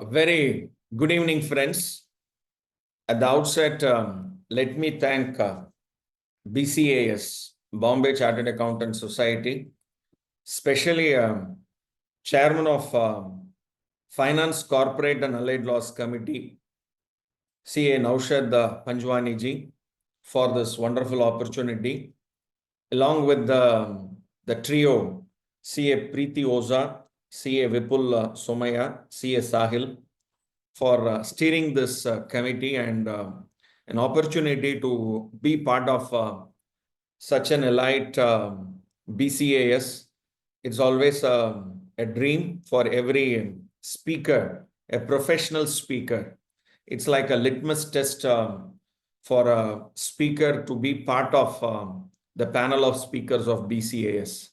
Very good evening, friends. At the outset, let me thank BCAS, Bombay Chartered Accountants Society, especially Chairman of Finance, Corporate and Allied Laws Committee, CA Naushad Panjwani ji, for this wonderful opportunity, along with the trio, CA Preeti Oza, CA Vipul Somaya, CA Sahil, for steering this committee and an opportunity to be part of such an elite BCAS. It's always a dream for every speaker, a professional speaker. It's like a litmus test for a speaker to be part of the panel of speakers of BCAS.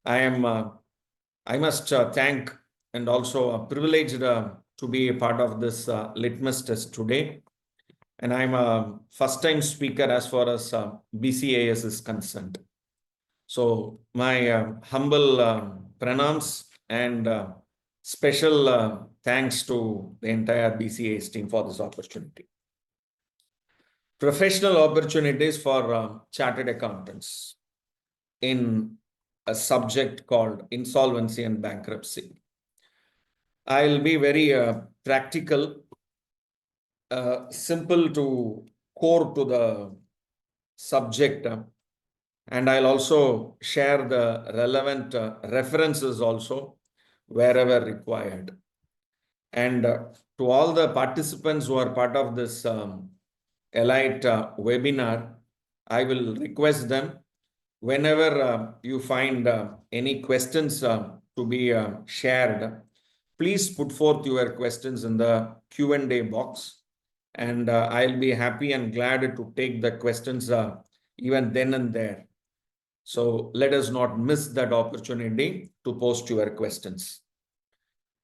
I must thank and also privileged to be a part of this litmus test today. And I'm a first-time speaker as far as BCAS is concerned. So my humble pranams and special thanks to the entire BCAS team for this opportunity. Professional opportunities for chartered accountants in a subject called insolvency and bankruptcy. I'll be very practical, simple to core to the subject, and I'll also share the relevant references also wherever required. And to all the participants who are part of this elite webinar, I will request them, whenever you find any questions to be shared, please put forth your questions in the Q&A box, and I'll be happy and glad to take the questions even then and there. So let us not miss that opportunity to post your questions.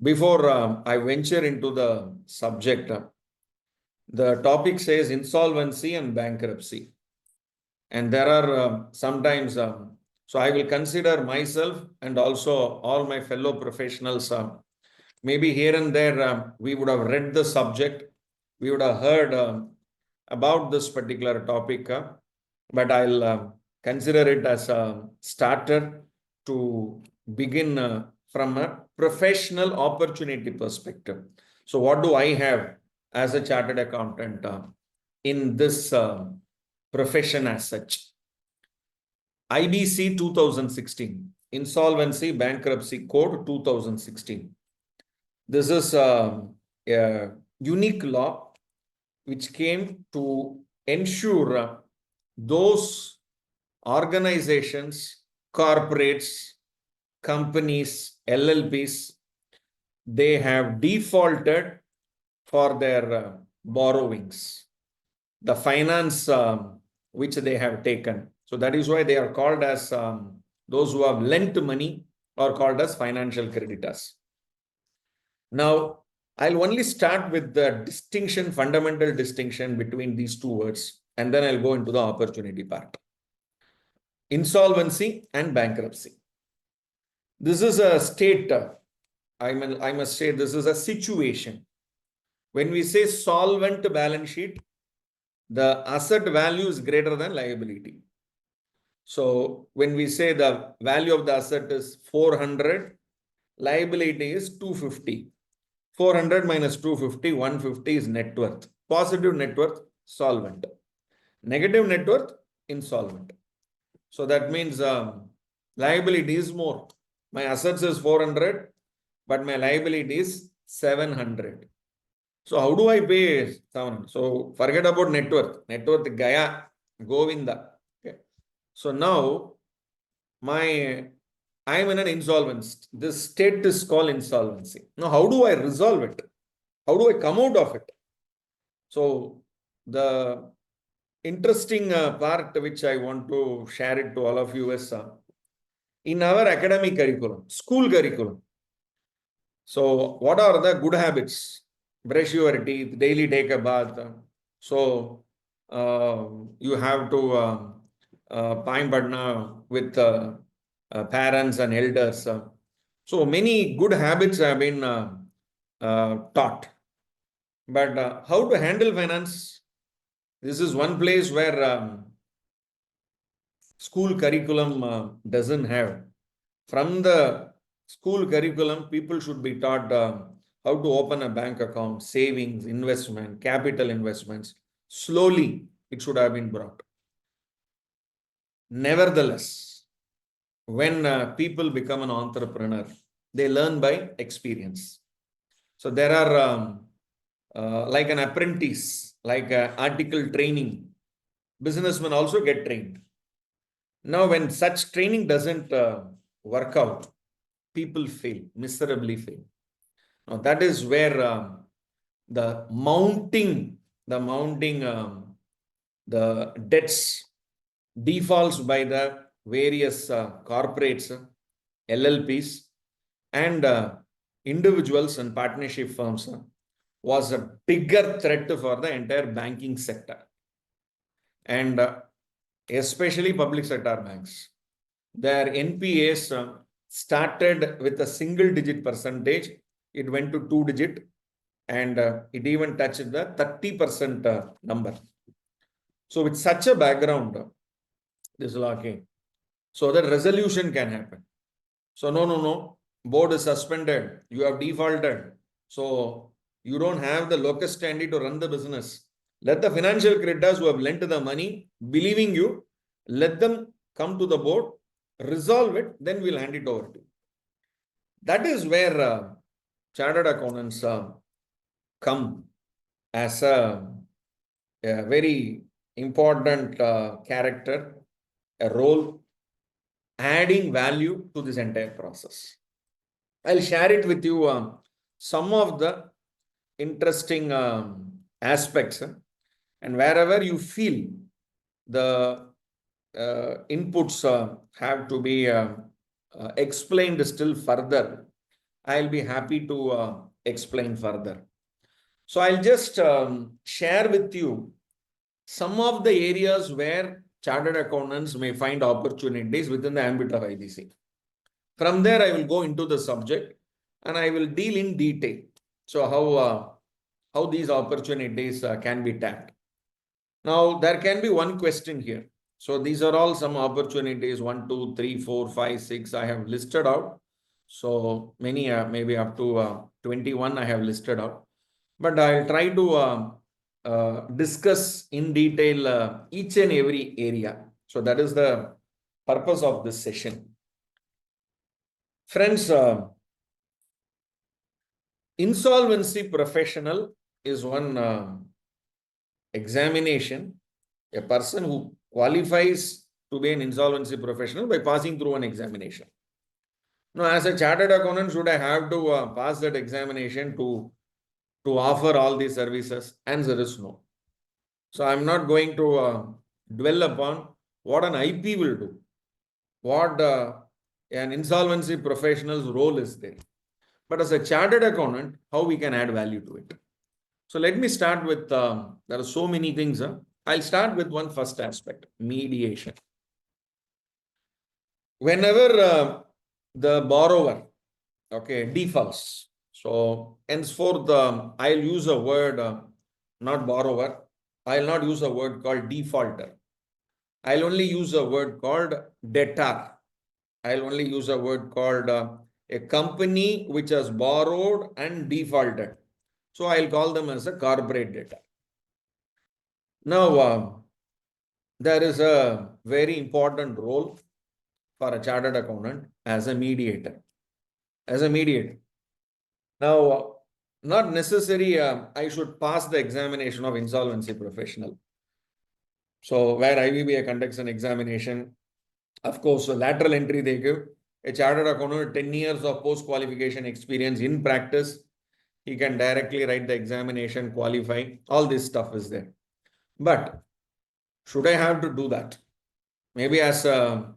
Before I venture into the subject, the topic says insolvency and bankruptcy. And there are sometimes, so I will consider myself and also all my fellow professionals, maybe here and there, we would have read the subject, we would have heard about this particular topic, but I'll consider it as a starter to begin from a professional opportunity perspective. So what do I have as a chartered accountant in this profession as such? IBC 2016, Insolvency Bankruptcy Code 2016. This is a unique law which came to ensure those organizations, corporates, companies, LLPs, they have defaulted for their borrowings, the finance which they have taken. So that is why they are called as those who have lent money are called as financial creditors. Now, I'll only start with the distinction, fundamental distinction between these two words, and then I'll go into the opportunity part. Insolvency and bankruptcy. This is a state, I must say this is a situation. When we say solvent balance sheet, the asset value is greater than liability. So when we say the value of the asset is 400, liability is 250. 400 minus 250, 150 is net worth. Positive net worth, solvent. Negative net worth, insolvent. So that means liability is more. My assets is 400, but my liability is 700. So how do I pay 700? So forget about net worth. Net worth Gaya, Govinda. Okay. So now I am in an insolvency. This state is called insolvency. Now, how do I resolve it? How do I come out of it? So the interesting part which I want to share it to all of you is in our academic curriculum, school curriculum. So what are the good habits? Brush your teeth, daily take a bath. So you have to Paim Padna with parents and elders. So many good habits have been taught. But how to handle finance? This is one place where school curriculum doesn't have. From the school curriculum, people should be taught how to open a bank account, savings, investment, capital investments. Slowly, it should have been brought. Nevertheless, when people become an entrepreneur, they learn by experience. So there are like an apprentice, like article training. Businessmen also get trained. Now, when such training doesn't work out, people fail, miserably fail. Now, that is where the mounting the debts, defaults by the various corporates, LLPs, and individuals and partnership firms was a bigger threat for the entire banking sector, and especially public sector banks. Their NPAs started with a single digit percentage. It went to 2-digit, and it even touched the 30% number. So with such a background, this law came, so that resolution can happen. So no, board is suspended, you have defaulted, so you don't have the locus standi to run the business. Let the financial creditors who have lent the money, believing you, let them come to the board, resolve it, then we'll hand it over to you. That is where chartered accountants come as a very important character, a role, adding value to this entire process. I'll share it with you some of the interesting aspects, and wherever you feel the inputs have to be explained still further, I'll be happy to explain further. So I'll just share with you some of the areas where chartered accountants may find opportunities within the ambit of IBC. From there, I will go into the subject and I will deal in detail. So how these opportunities can be tapped. Now, there can be one question here. So these are all some opportunities, 1, 2, 3, 4, 5, 6, I have listed out. So many, maybe up to 21 I have listed out. But I'll try to discuss in detail each and every area. So that is the purpose of this session. Friends, insolvency professional is one examination. A person who qualifies to be an insolvency professional by passing through an examination. Now, as a chartered accountant, should I have to pass that examination to offer all these services? Answer is no. So I'm not going to dwell upon what an IP will do, what an insolvency professional's role is there. But as a chartered accountant, how we can add value to it. So let me start with, there are so many things. I'll start with one first aspect, mediation. Whenever the borrower, defaults, so henceforth, I'll use a word, not borrower. I'll not use a word called defaulter. I'll only use a word called debtor. I'll only use a word called a company which has borrowed and defaulted. So I'll call them as a corporate debtor. Now, there is a very important role for a chartered accountant as a mediator. Now, not necessary I should pass the examination of insolvency professional. So where IBBA conducts an examination, of course, lateral entry they give. A chartered accountant, 10 years of post-qualification experience in practice, he can directly write the examination, qualify, all this stuff is there. But should I have to do that? Maybe as a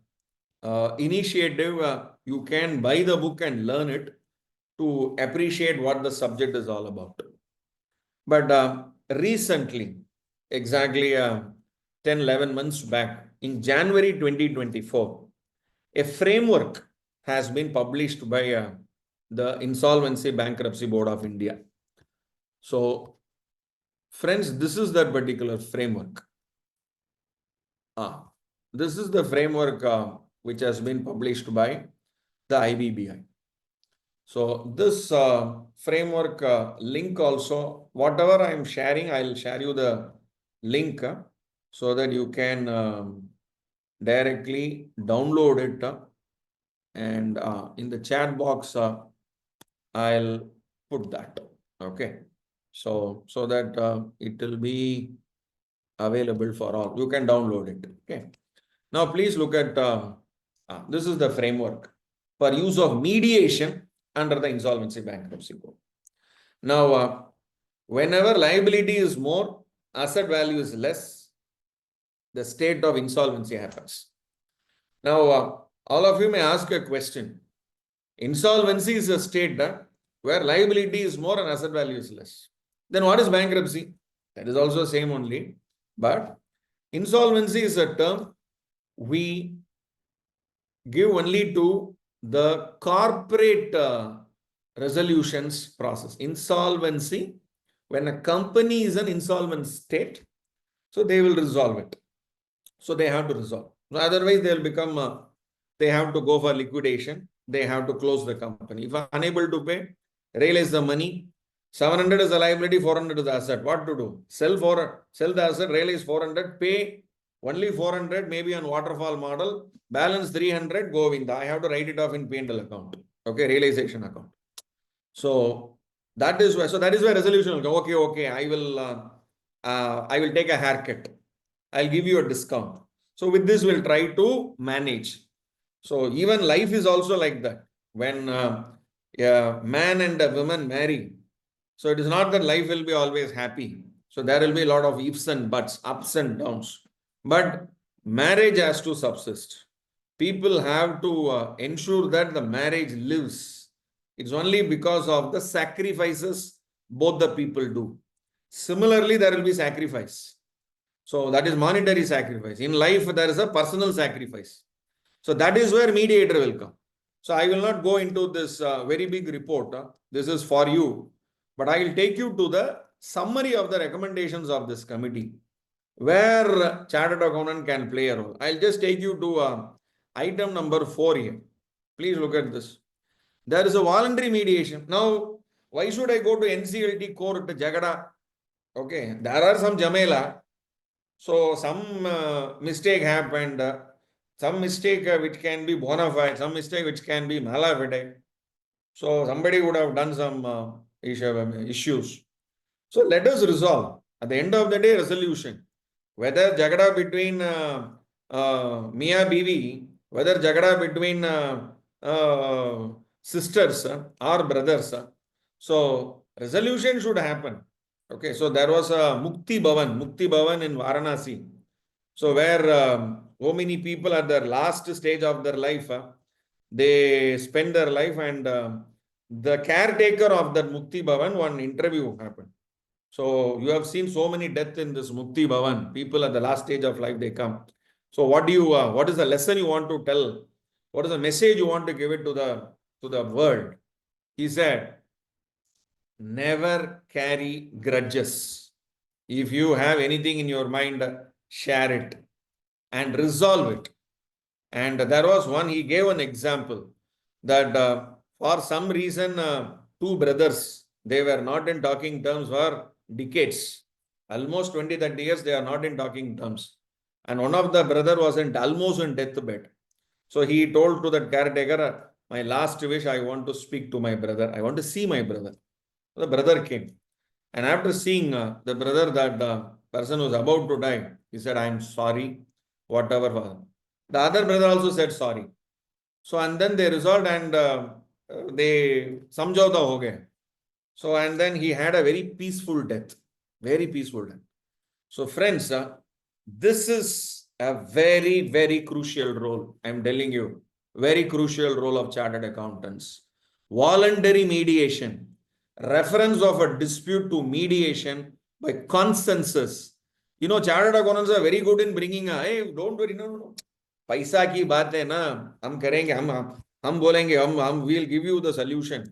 initiative, you can buy the book and learn it to appreciate what the subject is all about. But recently, exactly 10-11 months back, in January 2024, a framework has been published by the Insolvency Bankruptcy Board of India. So, friends, this is that particular framework. This is the framework which has been published by the IBBI. So this framework link also, whatever I am sharing, I'll share you the link so that you can directly download it. And in the chat box, I'll put that. Okay. So that it will be available for all. You can download it. Okay. Now, please look at this is the framework for use of mediation under the Insolvency Bankruptcy Code. Now, whenever liability is more, asset value is less, the state of insolvency happens. Now, all of you may ask a question. Insolvency is a state where liability is more and asset value is less. Then what is bankruptcy? That is also same only. But insolvency is a term we give only to the corporate resolutions process. Insolvency, when a company is an insolvent state, so they will resolve it. So they have to resolve. Otherwise, they will become, they have to go for liquidation. They have to close the company. If unable to pay, realize the money. 700 is a liability, 400 is the asset. What to do? Sell the asset, realize 400, pay only 400, maybe on waterfall model, balance 300, go in. I have to write it off in P&L account. Okay, realization account. So that is where resolution will go. Okay, I will take a haircut. I'll give you a discount. So with this, we'll try to manage. So even life is also like that. When a man and a woman marry, so it is not that life will be always happy. So there will be a lot of ifs and buts, ups and downs. But marriage has to subsist. People have to ensure that the marriage lives. It's only because of the sacrifices both the people do. Similarly, there will be sacrifice. So that is monetary sacrifice. In life, there is a personal sacrifice. So that is where mediator will come. So I will not go into this very big report. This is for you. But I will take you to the summary of the recommendations of this committee, where chartered accountant can play a role. I'll just take you to item number 4 here. Please look at this. There is a voluntary mediation. Now, why should I go to NCLT court to Jagada? Okay, there are some Jamela. So some mistake happened, some mistake which can be bona fide, some mistake which can be mala fide. So somebody would have done some issues. So let us resolve. At the end of the day, resolution. Whether jagada between Mia Bivi, whether jagada between sisters or brothers. So resolution should happen. Okay, so there was a Mukti Bhavan in Varanasi. So where so many people at their last stage of their life, they spend their life, and the caretaker of that Mukti Bhavan, one interview happened. So you have seen so many deaths in this Mukti Bhavan. People at the last stage of life, they come. So what is the lesson you want to tell? What is the message you want to give it to the world? He said, never carry grudges. If you have anything in your mind, share it and resolve it. And there was one, he gave an example that for some reason, two brothers, they were not in talking terms for decades. Almost 20-30 years, they are not in talking terms. And one of the brother was almost in deathbed. So he told to that caretaker, my last wish, I want to speak to my brother. I want to see my brother. The brother came. And after seeing the brother, that person was about to die, he said, I am sorry, whatever. The other brother also said sorry. So, and then they resolved, and they samjhauta ho gaya. So, and then he had a very peaceful death. Very peaceful death. So, friends, this is a very, very crucial role. I am telling you, very crucial role of chartered accountants. Voluntary mediation. Reference of a dispute to mediation by consensus. You know, chartered accountants are very good in bringing hey, don't worry, no. पैसा की बात है ना, हम करेंगे, हम बोलेंगे, हम we'll give you the solution.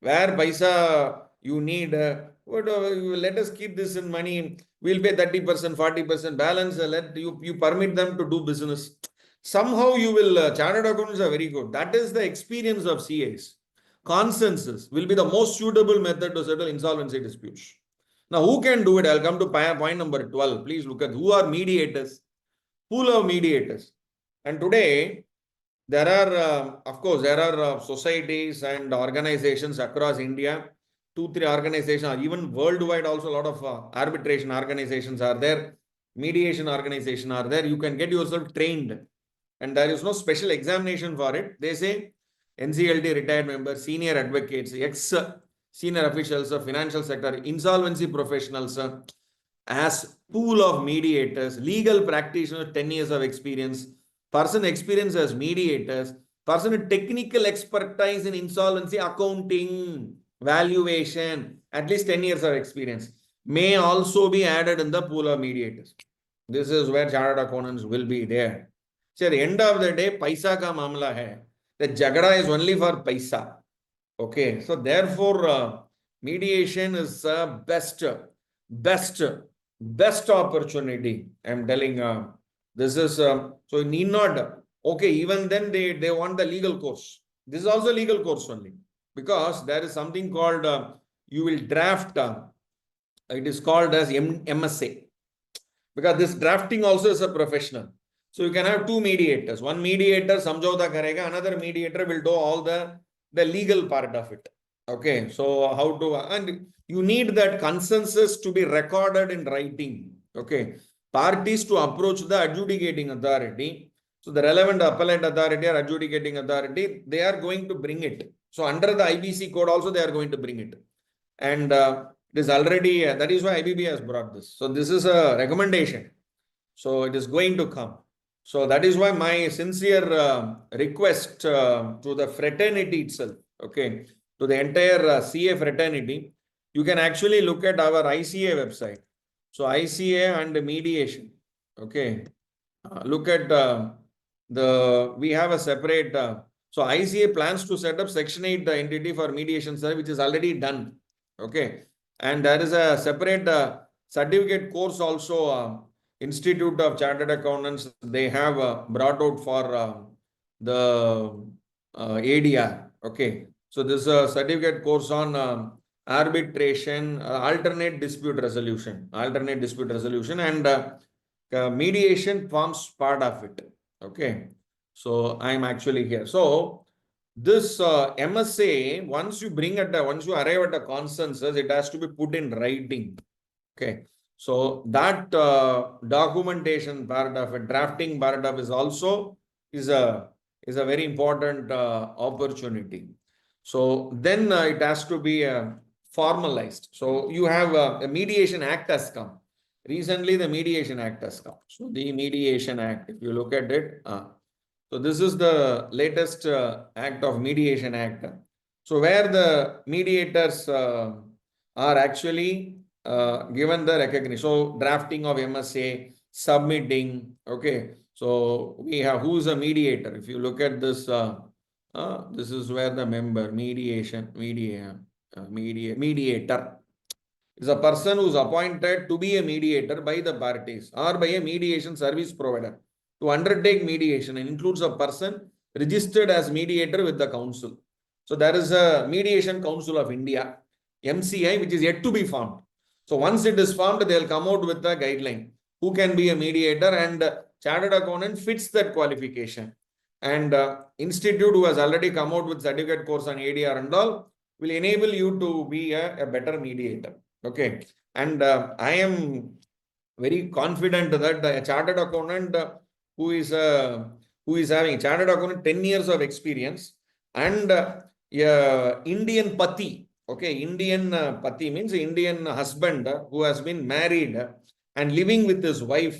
Where paisa you need, let us keep this in money. We'll pay 30%, 40% balance. Let you permit them to do business. Somehow you will, chartered accountants are very good. That is the experience of CAs. Consensus will be the most suitable method to settle insolvency disputes. Now, who can do it? I'll come to point number 12. Please look at who are mediators. Pool of mediators. And today, there are, of course, there are societies and organizations across India. 2, 3 organizations, even worldwide, also a lot of arbitration organizations are there. Mediation organizations are there. You can get yourself trained. And there is no special examination for it. They say NCLT retired members, senior advocates, ex-senior officials of financial sector, insolvency professionals, as pool of mediators, legal practitioners, 10 years of experience, person experienced as mediators, person with technical expertise in insolvency, accounting, valuation, at least 10 years of experience, may also be added in the pool of mediators. This is where chartered accountants will be there. So at the end of the day, paisa ka mamla hai. The jagada is only for paisa. Okay, so therefore, mediation is best opportunity. I'm telling, this is, so you need not, okay, even then they want the legal course. This is also legal course only, because there is something called, you will draft, it is called as MSA, because this drafting also is a professional. So you can have two mediators. One mediator samjhauta karega, another mediator will do all the legal part of it. Okay, so how to, and you need that consensus to be recorded in writing. Okay, parties to approach the adjudicating authority. So the relevant appellate authority or adjudicating authority, they are going to bring it. So under the IBC code also, they are going to bring it. And it is already, that is why IBB has brought this. So this is a recommendation. So it is going to come. So that is why my sincere request to the fraternity itself, okay, to the entire CA fraternity, you can actually look at our ICA website. So ICA and mediation, okay, look at we have a separate, so ICA plans to set up Section 8 entity for mediation service, which is already done, okay, and there is a separate certificate course also. Institute of Chartered Accountants, they have brought out for the ADR. Okay, so this is a certificate course on arbitration, alternate dispute resolution, and mediation forms part of it. Okay, so I'm actually here. So this MSA, once you arrive at a consensus, it has to be put in writing. Okay. So that documentation part of it, drafting part of is also is a very important opportunity. So then it has to be formalized. So you have a Mediation Act has come. Recently, the Mediation Act has come. So the Mediation Act, if you look at it, so this is the latest act of Mediation Act. So where the mediators are actually given the recognition. So drafting of MSA, submitting, okay. So we have who's a mediator. If you look at this, this is where the member mediator is a person who is appointed to be a mediator by the parties or by a mediation service provider to undertake mediation, and includes a person registered as mediator with the council. So there is a Mediation Council of India, MCI, which is yet to be formed. So once it is formed, they'll come out with a guideline who can be a mediator, and chartered accountant fits that qualification. And institute who has already come out with certificate course on ADR and all will enable you to be a better mediator. Okay, and I am very confident that a chartered accountant who is having chartered accountant 10 years of experience and Indian pati. Okay, Indian pati means Indian husband who has been married and living with his wife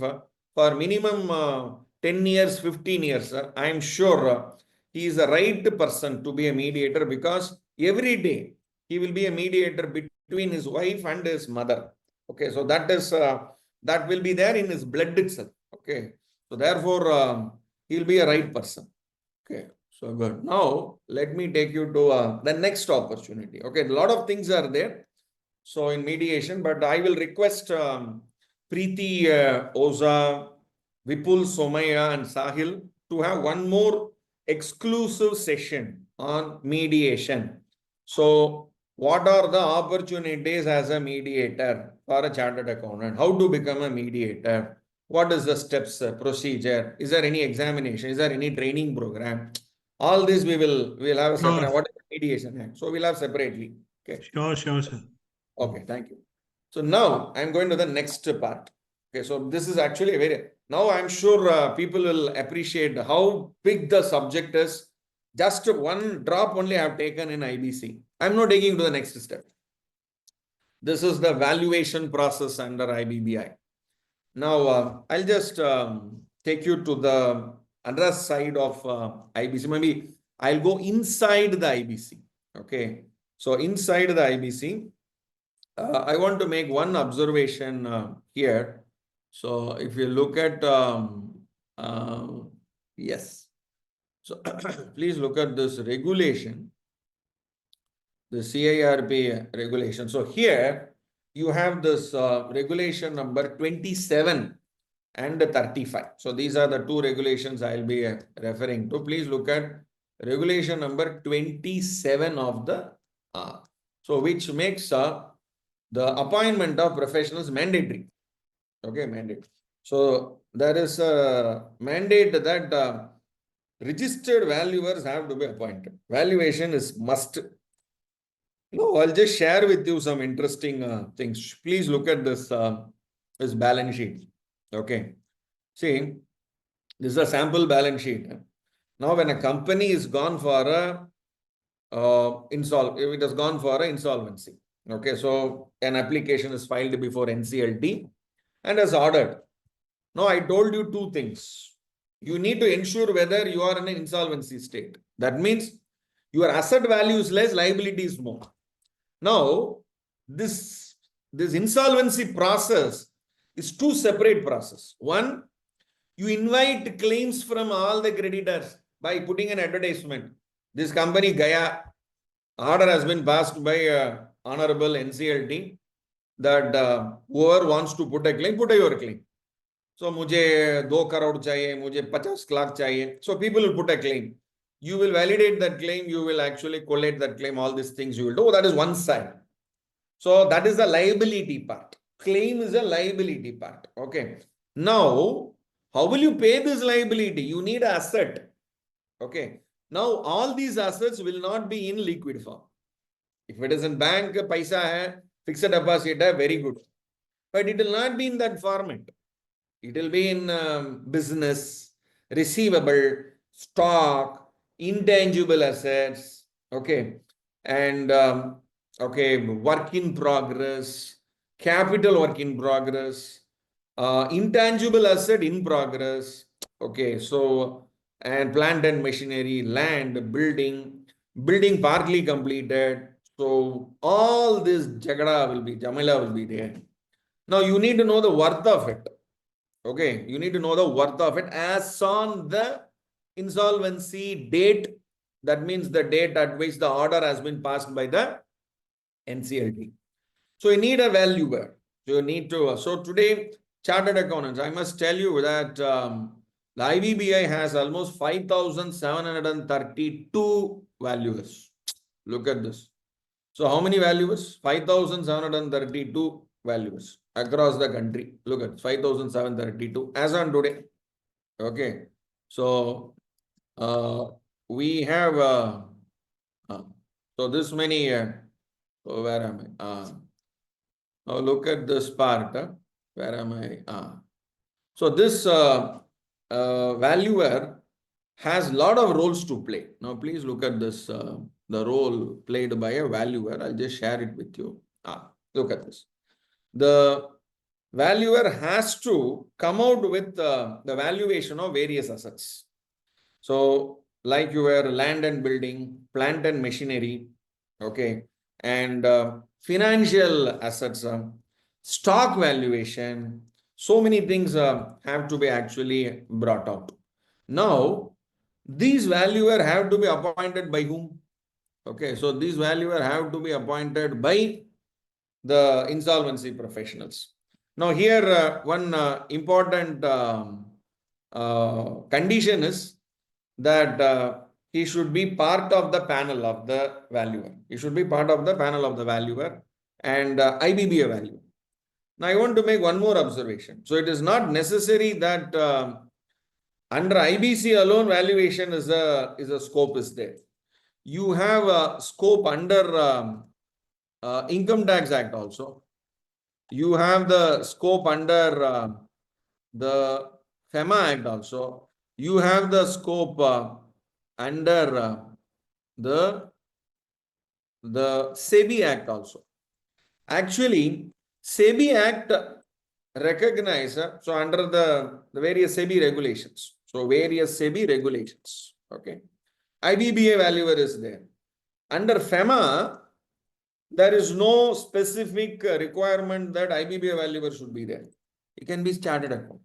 for minimum 10 years, 15 years. I am sure he is the right person to be a mediator, because every day he will be a mediator between his wife and his mother. Okay, so that is that will be there in his blood itself. Okay, so therefore he will be a right person. Okay, So good. Now, let me take you to the next opportunity. Okay, a lot of things are there. So in mediation, but I will request Preeti Oza, Vipul Somaya and Sahil to have one more exclusive session on mediation. So what are the opportunities as a mediator for a chartered accountant? How to become a mediator? What is the steps, procedure? Is there any examination? Is there any training program? All this we'll have a separate. Sure. What is mediation? So we'll have separately. Okay. Sure, sir. Okay, thank you. So now I'm going to the next part. Okay, so this is actually a very, now I'm sure people will appreciate how big the subject is. Just one drop only I have taken in IBC. I'm not taking to the next step. This is the valuation process under IBBI. Now I'll just take you to the other side of IBC. Maybe I'll go inside the IBC. Okay, so inside the IBC, I want to make one observation here. So if you look at, yes. So please look at this regulation, the CIRP regulation. So here you have this regulation number 27 and 35. So these are the two regulations I'll be referring to. Please look at regulation number 27 of the, so which makes the appointment of professionals mandatory. Okay, mandate. So there is a mandate that registered valuers have to be appointed. Valuation is must. No, I'll just share with you some interesting things. Please look at this balance sheet. Okay. See, this is a sample balance sheet. Now, when a company is gone for a it has gone for an insolvency. Okay, so an application is filed before NCLT and is ordered. Now, I told you two things. You need to ensure whether you are in an insolvency state. That means your asset value is less, liability is more. Now, this insolvency process is two separate processes. One, you invite claims from all the creditors by putting an advertisement. This company Gaya, order has been passed by Honorable NCLT that whoever wants to put a claim, put your claim. So मुझे 2 crore चाहिए, मुझे 50 lakh चाहिए. So people will put a claim. You will validate that claim. You will actually collate that claim. All these things you will do. That is one side. So that is the liability part. Claim is a liability part. Okay. Now, how will you pay this liability? You need an asset. Okay. Now, all these assets will not be in liquid form. If it is in bank, paisa hai, fixed deposit hai, very good. But it will not be in that format. It will be in business, receivable, stock, intangible assets, okay, and okay, work in progress, capital work in progress, intangible asset in progress, okay, so, and plant and machinery, land, building partly completed. So all this Jamila will be there. Now you need to know the worth of it. Okay, you need to know the worth of it as on the insolvency date. That means the date at which the order has been passed by the NCLT. So you need a valuer. So you need to. So today, chartered accountants, I must tell you that the IBBI has almost 5,732 valuers. Look at this. So how many valuers? 5,732 valuers across the country. Look at 5,732 as on today. Okay. So we have so this many. So where am I? Now look at this part. Where am I? So this valuer has a lot of roles to play. Now please look at this. The role played by a valuer. I'll just share it with you. Look at this. The valuer has to come out with the valuation of various assets. So like your land and building, plant and machinery, okay, and financial assets, stock valuation, so many things have to be actually brought out. Now, these valuer have to be appointed by whom? Okay, so these valuer have to be appointed by the insolvency professionals. Now here one important condition is that he should be part of the panel of the valuer. He should be part of the panel of the valuer and IBBA valuer. Now I want to make one more observation. So it is not necessary that under IBC alone valuation is a scope is there. You have a scope under Income Tax Act also. You have the scope under the FEMA Act also. You have the scope under the SEBI Act also. Actually, SEBI Act recognize, so under the various SEBI regulations. So various SEBI regulations. Okay. IBBA valuer is there. Under FEMA, there is no specific requirement that IBBA valuer should be there. It can be chartered account.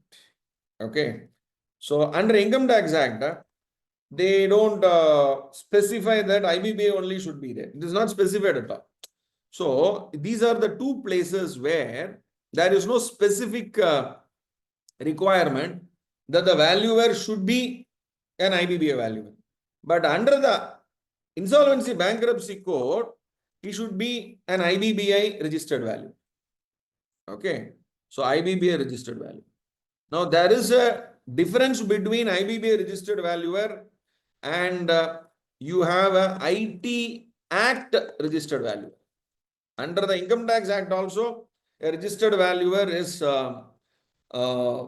Okay. So under Income Tax Act, they don't specify that IBBA only should be there. It is not specified at all. So these are the two places where there is no specific requirement that the valuer should be an IBBA valuer. But under the Insolvency Bankruptcy Code, he should be an IBBI registered value. Okay. So IBBI registered value. Now there is a difference between IBBI registered valuer and you have a IT Act registered valuer. Under the Income Tax Act also, a registered valuer is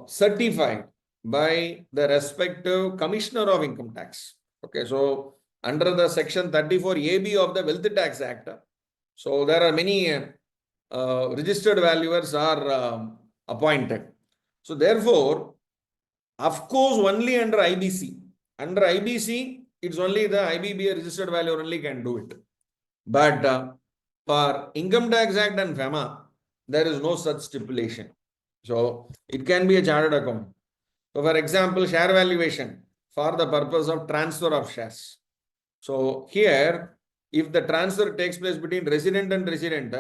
certified by the respective Commissioner of Income Tax. Okay, so under the Section 34AB of the Wealth Tax Act, so there are many registered valuers are appointed. So therefore, of course, only under IBC. Under IBC, it's only the IBBA registered valuer only can do it. But for Income Tax Act and FEMA, there is no such stipulation. So it can be a chartered account. So for example, share valuation for the purpose of transfer of shares. So here, if the transfer takes place between resident and resident,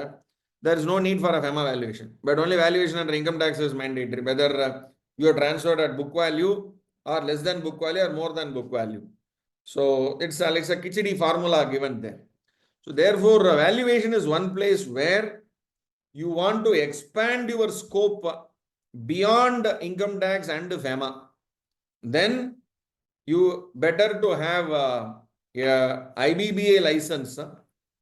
there is no need for a FEMA valuation. But only valuation under income tax is mandatory, whether you are transferred at book value or less than book value or more than book value. So it's like a Kichidi formula given there. So therefore, valuation is one place where you want to expand your scope beyond income tax and FEMA. Then you better to have a IBBA license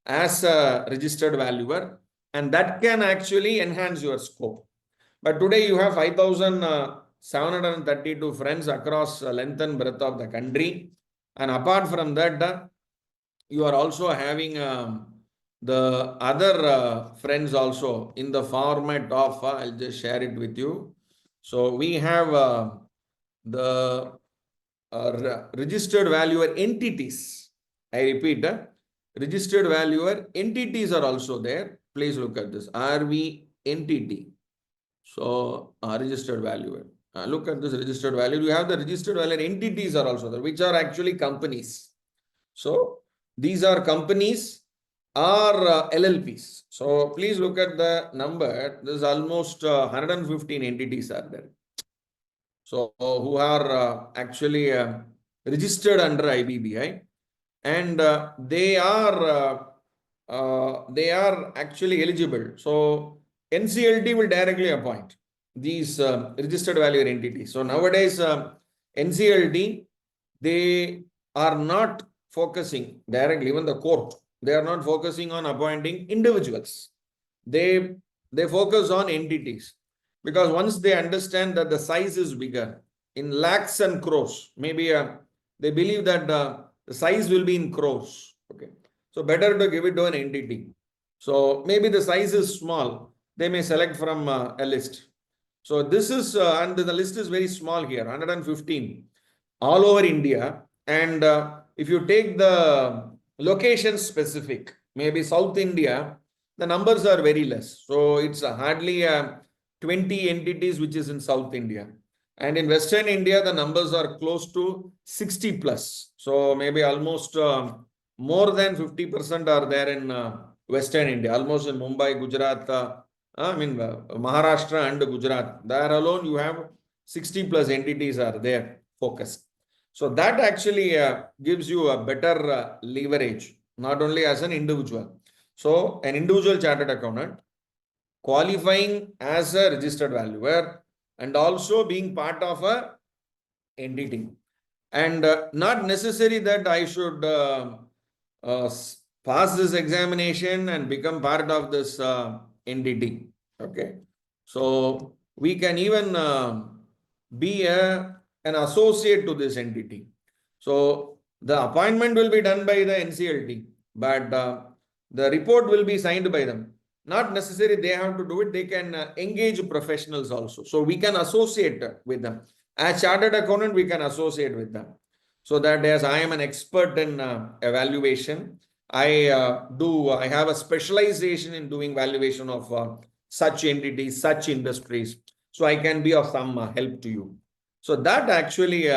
as a registered valuer, and that can actually enhance your scope. But today you have 5,732 friends across length and breadth of the country. And apart from that, you are also having the other friends also in the format of, I'll just share it with you. So we have the registered valuer entities. I repeat, registered valuer entities are also there. Please look at this. RV entity. So registered valuer. Look at this registered value. You have the registered valuer entities are also there, which are actually companies. So these are companies or LLPs. So please look at the number. There's almost 115 entities are there. So who are actually registered under IBBI, and they are actually eligible. So NCLT will directly appoint these registered valuer entities. So nowadays NCLT, they are not focusing directly, even the court, they are not focusing on appointing individuals. They focus on entities, because once they understand that the size is bigger in lakhs and crores, maybe they believe that the size will be in crores. Okay, so better to give it to an entity. So maybe the size is small, they may select from a list. So this is, and the list is very small here, 115 all over India. And if you take the location specific, maybe South India, the numbers are very less. So it's hardly 20 entities which is in South India. And in Western India, the numbers are close to 60 plus. So maybe almost more than 50% are there in Western India, almost in Mumbai, Gujarat, Maharashtra and Gujarat. There alone, you have 60 plus entities are there focused. So that actually gives you a better leverage, not only as an individual. So an individual chartered accountant qualifying as a registered valuer and also being part of a entity, and not necessary that I should pass this examination and become part of this entity. Okay, so we can even be an associate to this entity. So the appointment will be done by the NCLT, but the report will be signed by them. Not necessary they have to do it. They can engage professionals also. So we can associate with them. As chartered accountant, we can associate with them. So that as I am an expert in evaluation, I have a specialization in doing valuation of such entities, such industries. So I can be of some help to you. So that actually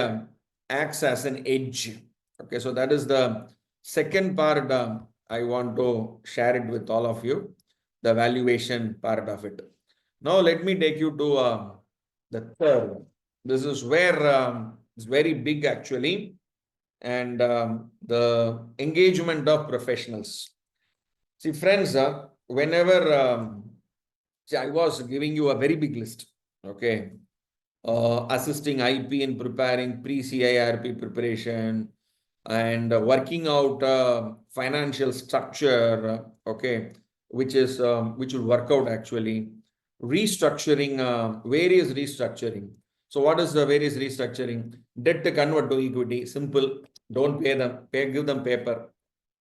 acts as an edge. Okay, so that is the second part. I want to share it with all of you, the valuation part of it. Now let me take you to the third one. This is where it's very big actually, and the engagement of professionals. See, friends, whenever see, I was giving you a very big list, okay, assisting IP in preparing pre-CIRP preparation and working out financial structure, okay, which will work out actually, restructuring, various restructuring. So what is the various restructuring? Debt to convert to equity, simple, don't pay them, give them paper,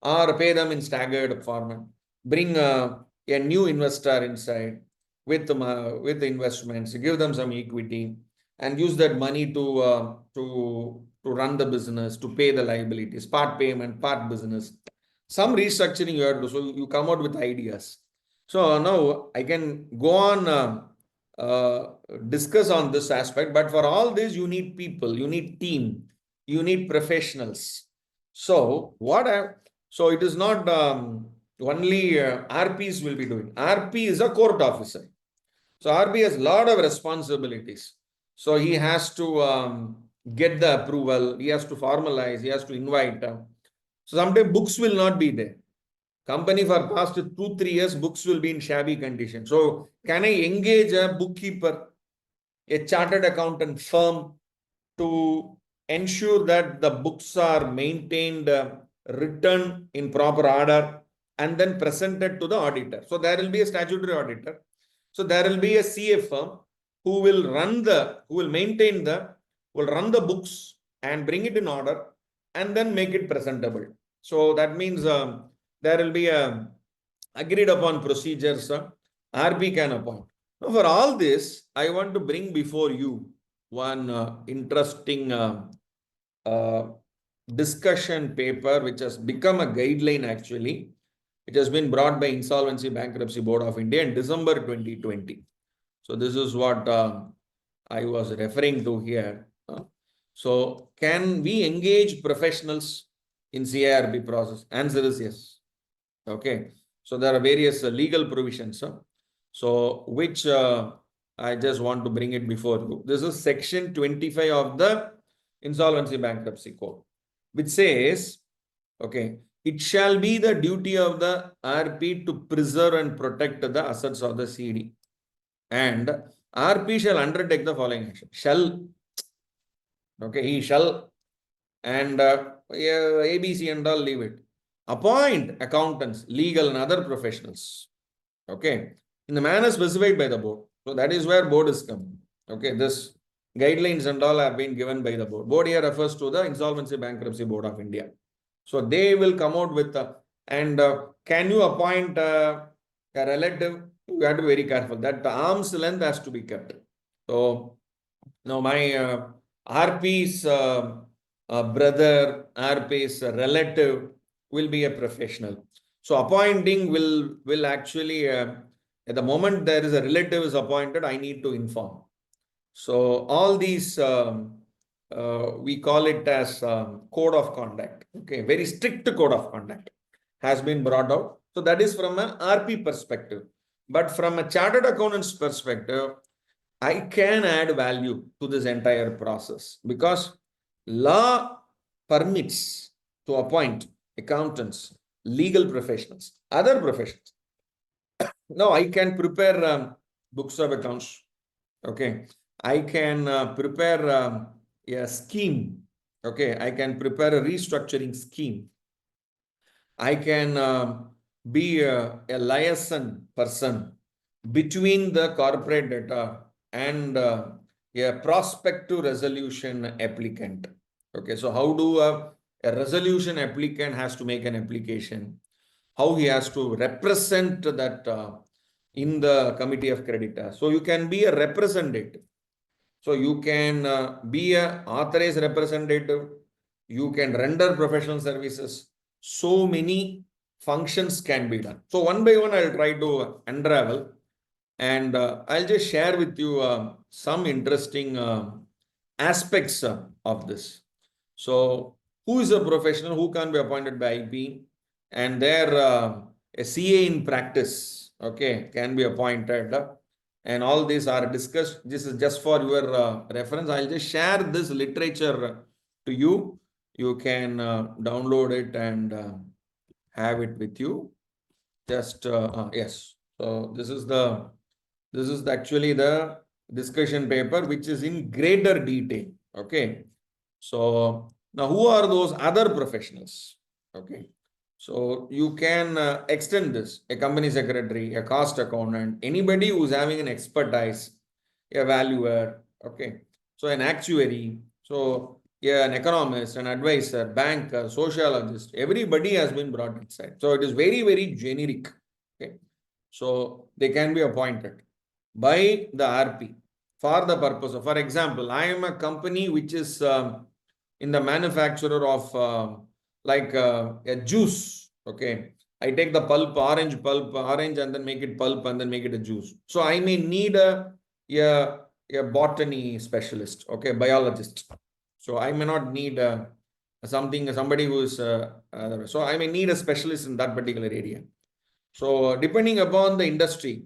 or pay them in staggered format. Bring a new investor inside with investments, give them some equity, and use that money to run the business, to pay the liabilities, part payment, part business. Some restructuring you have to do, so you come out with ideas. So now I can go on discuss on this aspect, but for all this you need people, you need team, you need professionals. So so it is not only RPs will be doing. RP is a court officer. So RP has a lot of responsibilities. So he has to get the approval, he has to formalize, he has to invite. So sometimes books will not be there. Company for past 2-3 years, books will be in shabby condition. So can I engage a bookkeeper, a chartered accountant firm to ensure that the books are maintained, written in proper order, and then presented to the auditor. So there will be a statutory auditor. So there will be a CA firm who will run will run the books and bring it in order and then make it presentable. So that means there will be a agreed upon procedures. RP can appoint. Now for all this, I want to bring before you one interesting discussion paper which has become a guideline actually. It has been brought by Insolvency Bankruptcy Board of India in December 2020. So this is what I was referring to here. So can we engage professionals in CIRP process? Answer is yes. Okay. So there are various legal provisions. So which I just want to bring it before you. This is section 25 of the Insolvency Bankruptcy Code, which says, okay, it shall be the duty of the RP to preserve and protect the assets of the CD. And RP shall undertake the following action. Shall, okay, he shall, and ABC and all leave it. Appoint accountants, legal and other professionals, okay, in the manner specified by the board. So that is where board is coming. Okay, this guidelines and all have been given by the board. Board here refers to the Insolvency Bankruptcy Board of India. So they will come out with and can you appoint a relative? You have to be very careful that the arm's length has to be kept. So now my RP's brother, RP's relative will be a professional. So appointing will actually at the moment there is a relative is appointed, I need to inform. So all these, we call it as code of conduct. Okay, very strict code of conduct has been brought out. So that is from an RP perspective. But from a chartered accountant's perspective, I can add value to this entire process because law permits to appoint accountants, legal professionals, other professions. Now I can prepare books of accounts. Okay, I can prepare a scheme. Okay, I can prepare a restructuring scheme. I can be a liaison person between the corporate data and a prospective resolution applicant. Okay, so how do a resolution applicant has to make an application? How he has to represent that in the committee of creditors. So you can be a representative. So you can be a authorized representative. You can render professional services. So many functions can be done. So one by one, I'll try to unravel, and I'll just share with you some interesting aspects of this. So who is a professional? Who can be appointed by IP? And there a CA in practice, okay, can be appointed. And all these are discussed. This is just for your reference. I'll just share this literature to you. You can download it and have it with you. Just yes. So this is actually the discussion paper, which is in greater detail. Okay. So now who are those other professionals? Okay. So you can extend this, a company secretary, a cost accountant, anybody who's having an expertise, a valuer, okay. So an actuary, so yeah, an economist, an advisor, banker, sociologist, everybody has been brought inside. So it is very, very generic. Okay. So they can be appointed by the RP for the purpose of, for example, I am a company which is in the manufacturer of like a juice. Okay. I take the pulp, orange, and then make it pulp and then make it a juice. So I may need a botany specialist, okay, biologist. So I may not need somebody who is, so I may need a specialist in that particular area. So depending upon the industry,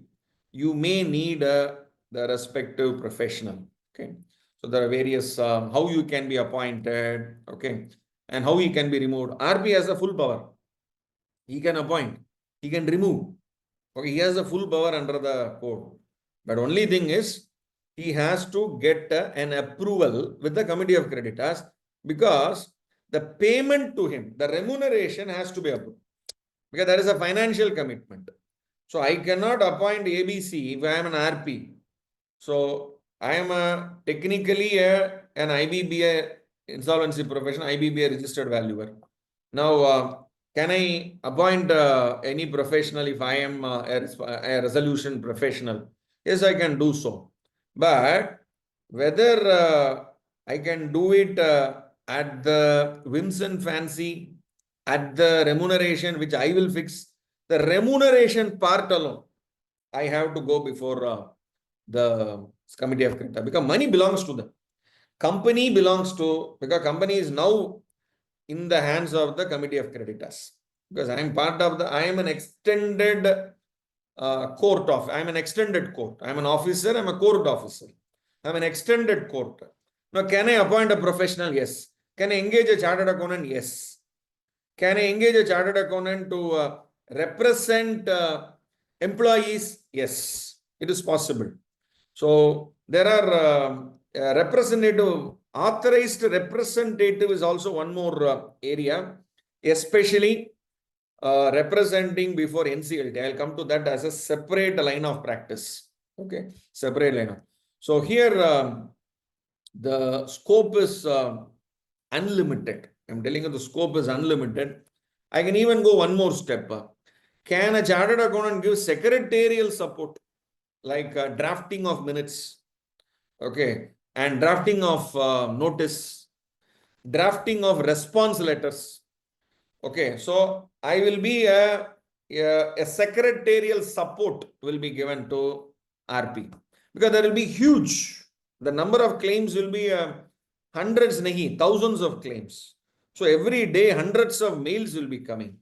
you may need the respective professional. Okay. So there are various how you can be appointed. Okay. And how he can be removed. RP has a full power. He can appoint. He can remove. Okay. He has a full power under the code. But only thing is, he has to get an approval with the committee of creditors because the payment to him, the remuneration has to be approved because there is a financial commitment. So I cannot appoint ABC if I am an RP. So I am technically an IBBA insolvency professional, IBBA registered valuer. Now, can I appoint any professional if I am a resolution professional? Yes, I can do so. But whether I can do it at the whims and fancy, at the remuneration which I will fix, the remuneration part alone, I have to go before the committee of creditors because money belongs to them. Company belongs to, because company is now in the hands of the committee of creditors. Because I am part of I am an extended court of, I am an extended court. I am an officer, I am a court officer. I am an extended court. Now, can I appoint a professional? Yes. Can I engage a chartered accountant? Yes. Can I engage a chartered accountant to represent employees? Yes, it is possible. So there are authorized representative is also one more area, especially representing before NCLT. I'll come to that as a separate line of practice. Okay, separate line of. So here the scope is unlimited. I'm telling you the scope is unlimited. I can even go one more step. Can a chartered accountant give secretarial support like drafting of minutes? Okay. And drafting of notice, drafting of response letters. Okay. So I will be a secretarial support will be given to RP because there will be huge The number of claims will be hundreds, nahi, thousands of claims. So every day, hundreds of mails will be coming.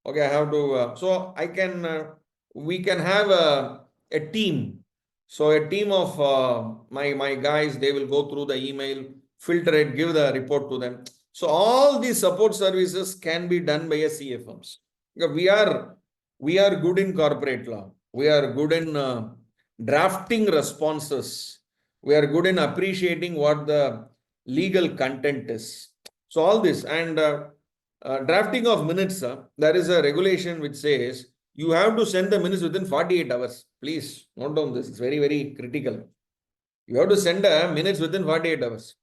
Okay, I have to, so I can, we can have a team. So a team of my guys, they will go through the email, filter it, give the report to them. So all these support services can be done by a CA firms. We are good in corporate law. We are good in drafting responses. We are good in appreciating what the legal content is. So all this and drafting of minutes, there is a regulation which says you have to send the minutes within 48 hours. Please note down this. It's very, very critical. You have to send the minutes within 48 hours.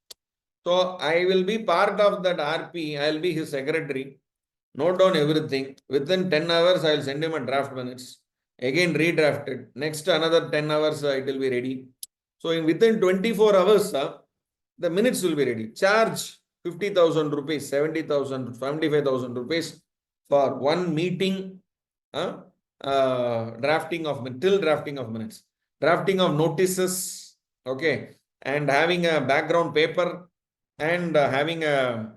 So I will be part of that RP. I will be his secretary. Note down everything. Within 10 hours, I will send him a draft minutes. Again, redraft it. Next, another 10 hours, it will be ready. So within 24 hours, the minutes will be ready. Charge 50,000 rupees, 70,000, 75,000 rupees for one meeting, drafting of minutes, drafting of notices, okay, and having a background paper and having a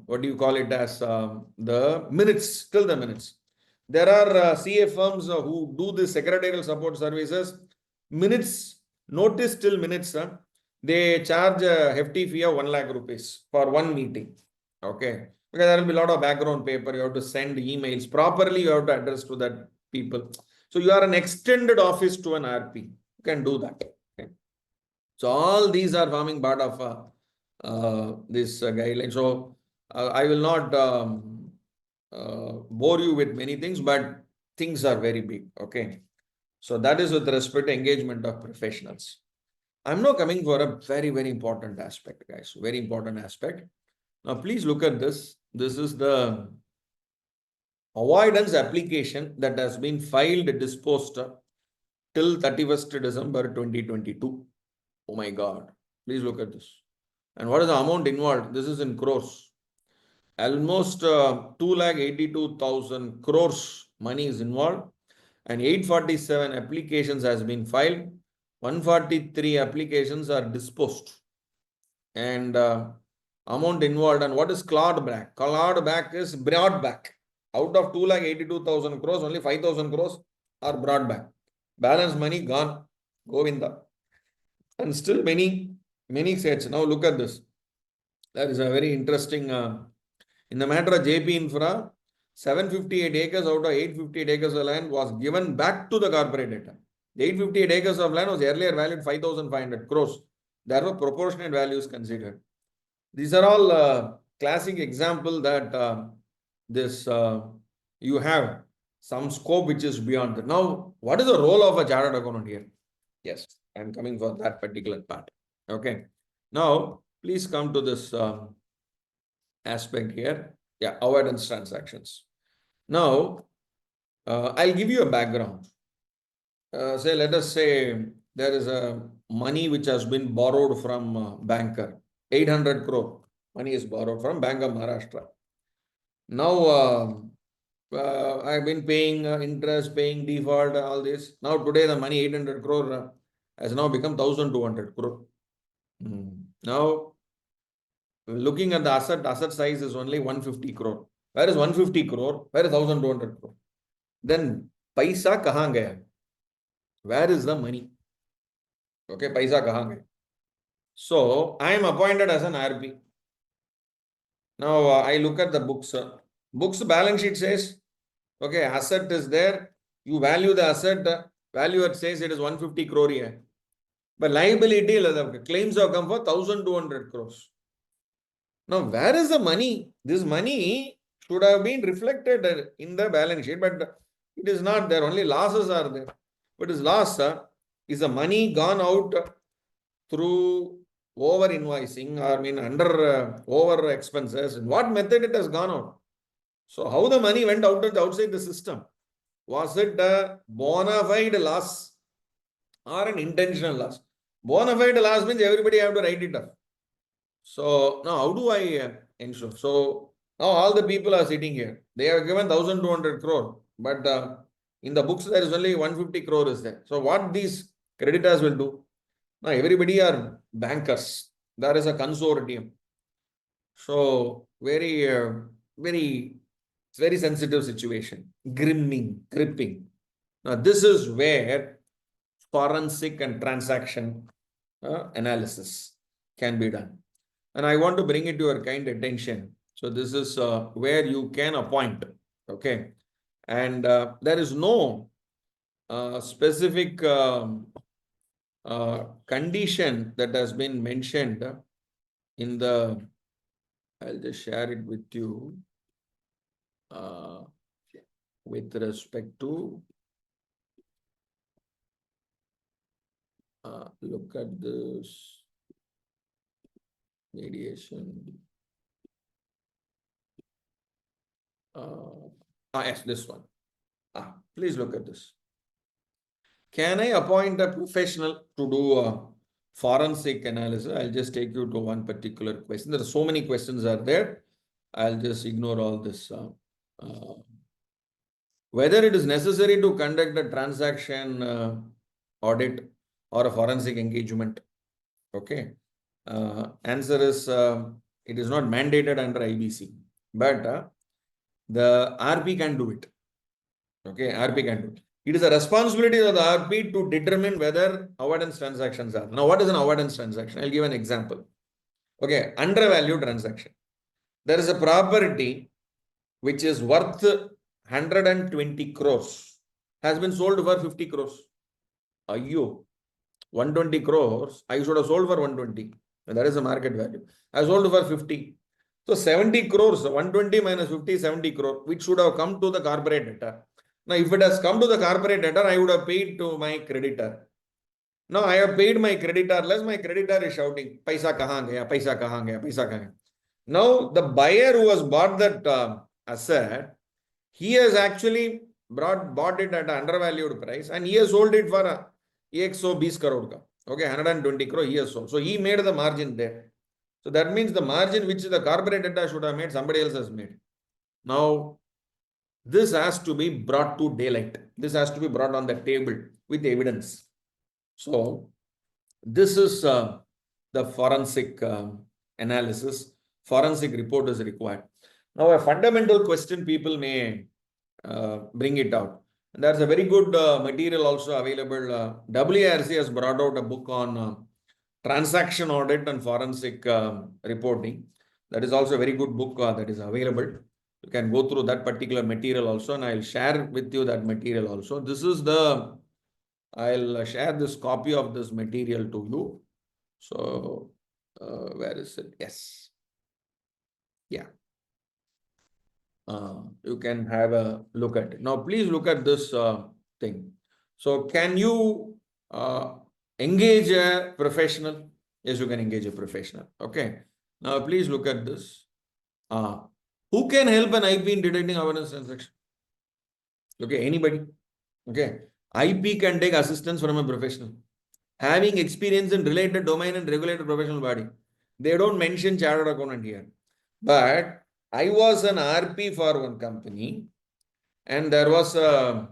what do you call it as the minutes, till the minutes. There are CA firms who do the secretarial support services, minutes, notice till minutes. They charge a hefty fee of 1 lakh rupees for one meeting. Okay. Because there will be a lot of background paper. You have to send emails properly. You have to address to that people. So you are an extended office to an RP. You can do that. Okay. So all these are forming part of this guideline. So I will not bore you with many things, but things are very big. Okay. So that is with respect to engagement of professionals. I'm now coming for a very, very important aspect, guys. Very important aspect. Now, please look at this. This is the avoidance application that has been filed, disposed till 31st December 2022. Oh my God. Please look at this. And what is the amount involved? This is in crores. Almost 2,82,000 crores money is involved. And 847 applications has been filed. 143 applications are disposed. And amount involved. And what is clawed back? Clawed back is brought back. Out of 2,82,000 crores, only 5,000 crores are brought back. Balance money gone. Govinda. And still many states. Now look at this. That is a very interesting. In the matter of JP Infra, 758 acres out of 858 acres of land was given back to the corporate debtor. The 858 acres of land was earlier valued 5,500 crores. Therefore, proportionate value is considered. These are all classic example that you have some scope which is beyond that. Now, what is the role of a chartered accountant here? Yes, I'm coming for that particular part. Okay. Now, please come to this aspect here. Yeah, avoidance transactions. Now, I'll give you a background. Say, let us say there is a money which has been borrowed from banker. 800 crore money is borrowed from Bank of Maharashtra. Now, I've been paying interest, paying default, all this. Now, today the money 800 crore has now become 1,200 crore. Now, looking at the asset size is only 150 crore. Where is 150 crore? Where is 1,200 crore? Then, paisa kahan gaya? Where is the money? Okay, paisa kahan gaya? So, I am appointed as an RP. Now, I look at the books. Books balance sheet says, okay, asset is there. You value the asset. Value says it is 150 crore here. But liability, claims have come for 1,200 crores. Now, where is the money? This money should have been reflected in the balance sheet, but it is not there. Only losses are there. But this loss is the money gone out through over invoicing or under over expenses. In what method it has gone out? So how the money went out outside the system? Was it a bona fide loss or an intentional loss? Bona fide loss means everybody have to write it off. So now how do I ensure? So now all the people are sitting here. They have given 1,200 crore, but in the books there is only 150 crore is there. So what these creditors will do? Now, everybody are bankers. There is a consortium. So, it's very sensitive situation. Gripping. Now, this is where forensic and transaction analysis can be done. And I want to bring it to your kind attention. So, this is where you can appoint. Okay. And there is no specific condition that has been mentioned in the, I'll just share it with you with respect to, look at this mediation. Yes, this one. Please look at this. Can I appoint a professional to do a forensic analysis? I'll just take you to one particular question. There are so many questions are there. I'll just ignore all this. Whether it is necessary to conduct a transaction audit or a forensic engagement. Okay. Answer is it is not mandated under IBC, but the RP can do it. Okay, RP can do it. It is a responsibility of the RP to determine whether avoidance transactions are. Now, what is an avoidance transaction? I'll give an example. Okay, undervalued transaction. There is a property which is worth 120 crores, has been sold for 50 crores. Ayyo, 120 crores, I should have sold for 120. That is the market value. I sold for 50. So 70 crores, 120 minus 50, 70 crore, which should have come to the corporate debtor. Now, if it has come to the corporate debtor, I would have paid to my creditor. Now, I have paid my creditor less, my creditor is shouting, Paisa kahan gaya, paisa kahan gaya, paisa kahan gaya. Now, the buyer who has bought that asset, he has actually bought it at an undervalued price and he has sold it for 120 crore ka. Okay, 120 crore he has sold. So, he made the margin there. So, that means the margin which the corporate debtor should have made, somebody else has made. Now, this has to be brought to daylight. This has to be brought on the table with evidence. So, this is the forensic analysis. Forensic report is required. Now, a fundamental question people may bring it out. And there's a very good material also available. WRC has brought out a book on transaction audit and forensic reporting. That is also a very good book that is available. You can go through that particular material also, and I'll share with you that material also. This is the, I'll share this copy of this material to you. So, where is it? Yes. Yeah. You can have a look at it. Now, please look at this thing. So, can you engage a professional? Yes, you can engage a professional. Okay. Now, please look at this. Who can help an IP in detecting avoidance transaction? Okay, anybody. Okay. IP can take assistance from a professional. Having experience in related domain and regulated professional body. They don't mention chartered accountant here. But I was an RP for one company and there was a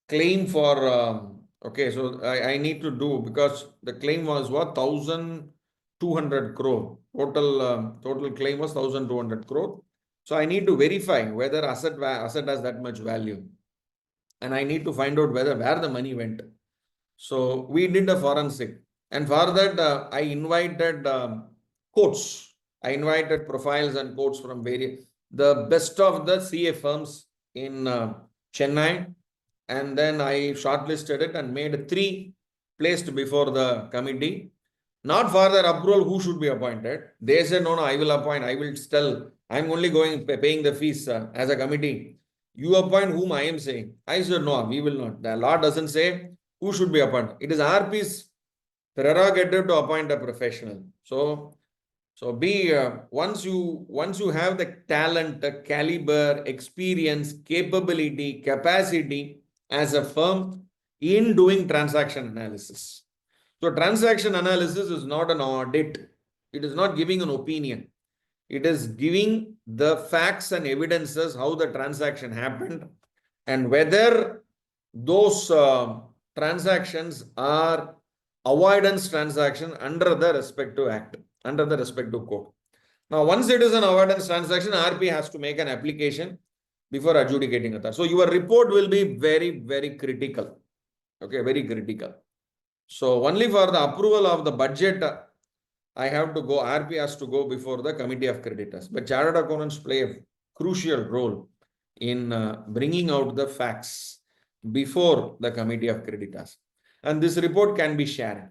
claim for, okay, so I need to do, because the claim was what, 1,200 crore. Total claim was 1,200 crore. So I need to verify whether asset has that much value. And I need to find out where the money went. So we did a forensic. And for that, I invited quotes. I invited profiles and quotes from the best of the CA firms in Chennai. And then I shortlisted it and made 3 placed before the committee. Not for their approval, who should be appointed. They said, no, I will appoint. I will tell. I'm only paying the fees as a committee. You appoint whom I am saying. I said, no, we will not. The law doesn't say who should be appointed. It is RP's prerogative to appoint a professional. So once you have the talent, the caliber, experience, capability, capacity as a firm in doing transaction analysis. So transaction analysis is not an audit. It is not giving an opinion. It is giving the facts and evidences how the transaction happened and whether those transactions are avoidance transaction under the respective act, under the respective code. Now, once it is an avoidance transaction, RP has to make an application before adjudicating authority. So your report will be very, very critical. Okay, very critical. So only for the approval of the budget, I have to go, RP has to go before the committee of creditors. But chartered accountants play a crucial role in bringing out the facts before the committee of creditors. And this report can be shared.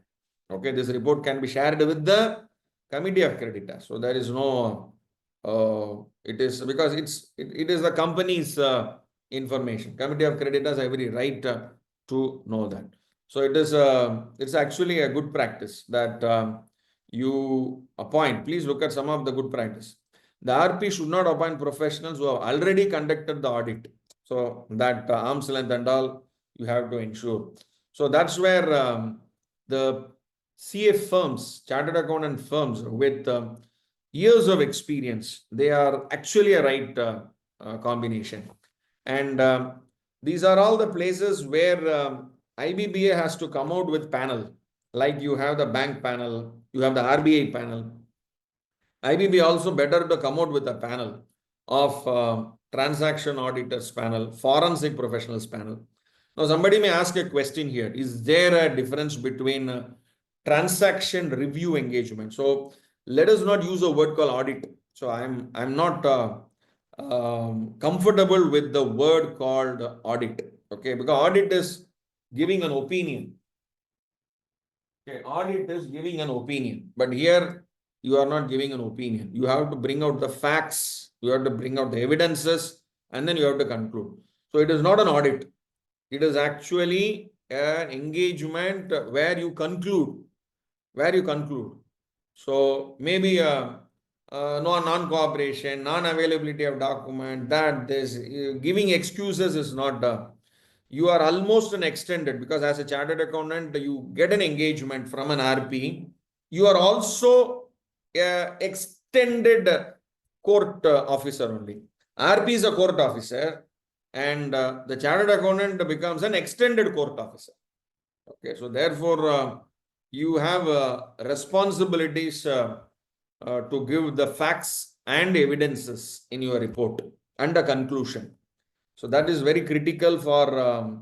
Okay, this report can be shared with the committee of creditors. So there is no, it is because it is the company's information. Committee of creditors have every right to know that. So it is it's actually a good practice that you appoint. Please look at some of the good practice. The RP should not appoint professionals who have already conducted the audit. So that arm's length and all you have to ensure. So that's where the CA firms, chartered accountant firms with years of experience, they are actually a right combination. And these are all the places where IBBA has to come out with panel. Like you have the bank panel, you have the RBI panel. IBB also better to come out with a panel of transaction auditors panel, forensic professionals panel. Now somebody may ask a question here. Is there a difference between transaction review engagement? So let us not use a word called audit. So I'm not comfortable with the word called audit. Okay, because audit is giving an opinion. Okay, audit is giving an opinion, but here you are not giving an opinion. You have to bring out the facts, you have to bring out the evidences, and then you have to conclude. So it is not an audit. It is actually an engagement where you conclude. So maybe no non-cooperation, non-availability of document, that this giving excuses is not you are almost an extended, because as a chartered accountant, you get an engagement from an RP. You are also extended court officer only. RP is a court officer, and the chartered accountant becomes an extended court officer. Okay, so therefore, you have responsibilities to give the facts and evidences in your report and a conclusion. So that is very critical for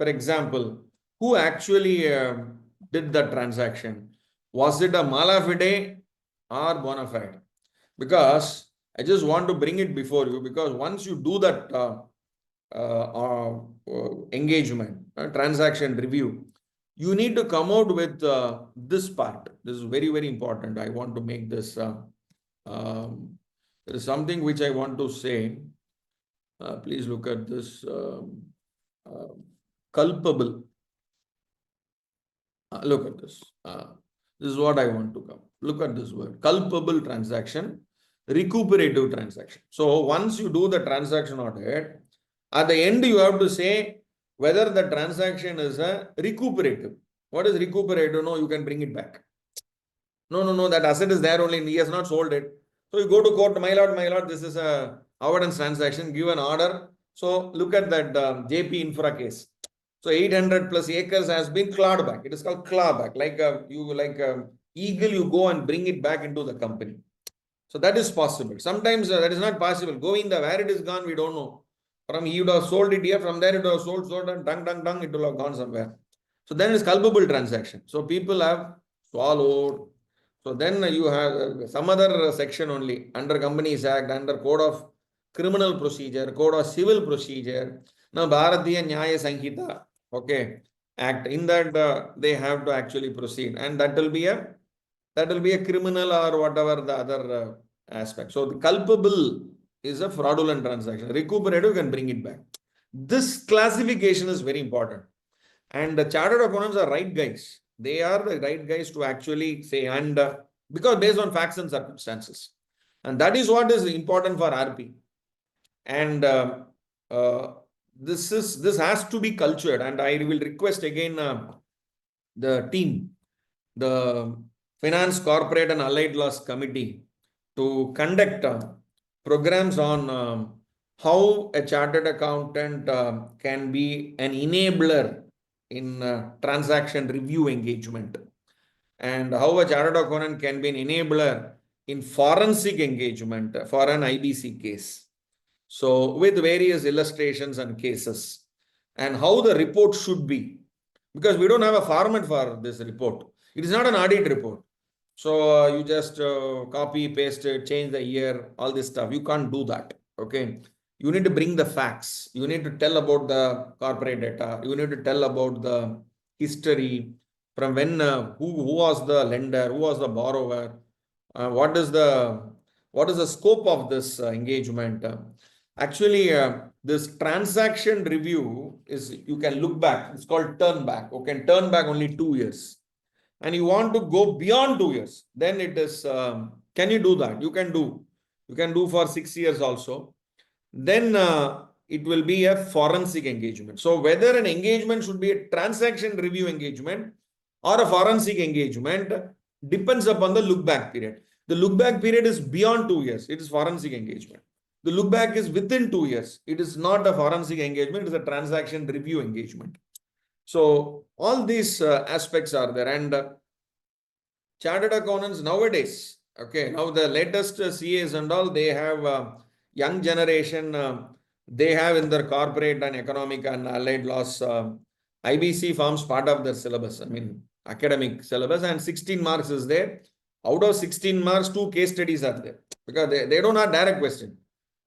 example, who actually did the transaction? Was it a mala fide or bona fide? Because I just want to bring it before you, because once you do that engagement, transaction review, you need to come out with this part. This is very, very important. I want to make this, there is something which I want to say. Please look at this culpable. Look at this. This is what I want to come. Look at this word. Culpable transaction, recuperative transaction. So once you do the transaction audit, at the end you have to say whether the transaction is a recuperative. What is recuperative? No, you can bring it back. No, that asset is there only, he has not sold it. So you go to court, my lord, this is a avoidance transaction, give an order. So look at that JP Infra case. So 800 plus acres has been clawed back. It is called clawback. Like eagle, you go and bring it back into the company. So that is possible. Sometimes that is not possible. Going there, where it is gone, we don't know. From he would have sold it here, from there it would have sold, and dung, it will have gone somewhere. So then it's culpable transaction. So people have swallowed. So then you have some other section only under Companies Act, under Code of Criminal Procedure, Code of Civil Procedure. Now Bharatiya Nyaya Sanhita, okay, Act. In that they have to actually proceed, and that will be a criminal or whatever the other aspect. So the culpable is a fraudulent transaction. Recuperative can bring it back. This classification is very important. And the chartered accountants are right guys. They are the right guys to actually say, and because based on facts and circumstances. And that is what is important for RP. And this has to be cultured. And I will request again the team, the Finance, Corporate and Allied Laws Committee, to conduct programs on how a chartered accountant can be an enabler in transaction review engagement. and how a chartered accountant can be an enabler in forensic engagement for an IBC case. So with various illustrations and cases, and how the report should be, because we don't have a format for this report. It is not an audit report. So you just copy, paste it, change the year, all this stuff. You can't do that. Okay. You need to bring the facts. You need to tell about the corporate data. You need to tell about the history from when, who was the lender, who was the borrower, what is the scope of this engagement. Actually, this transaction review is, you can look back. It's called turn back. You can turn back only 2 years. And you want to go beyond 2 years, then it is, can you do that? You can do. You can do for 6 years also. Then it will be a forensic engagement. So whether an engagement should be a transaction review engagement or a forensic engagement depends upon the look back period. The look back period is beyond 2 years. It is forensic engagement. The look back is within 2 years. It is not a forensic engagement. It is a transaction review engagement. So all these aspects are there, and chartered accountants nowadays, okay, now the latest CAs and all, they have young generation, they have in their corporate and economic and allied laws, IBC forms part of their syllabus, I mean academic syllabus, and 16 marks is there. Out of 16 marks, 2 case studies are there, because they don't have direct question.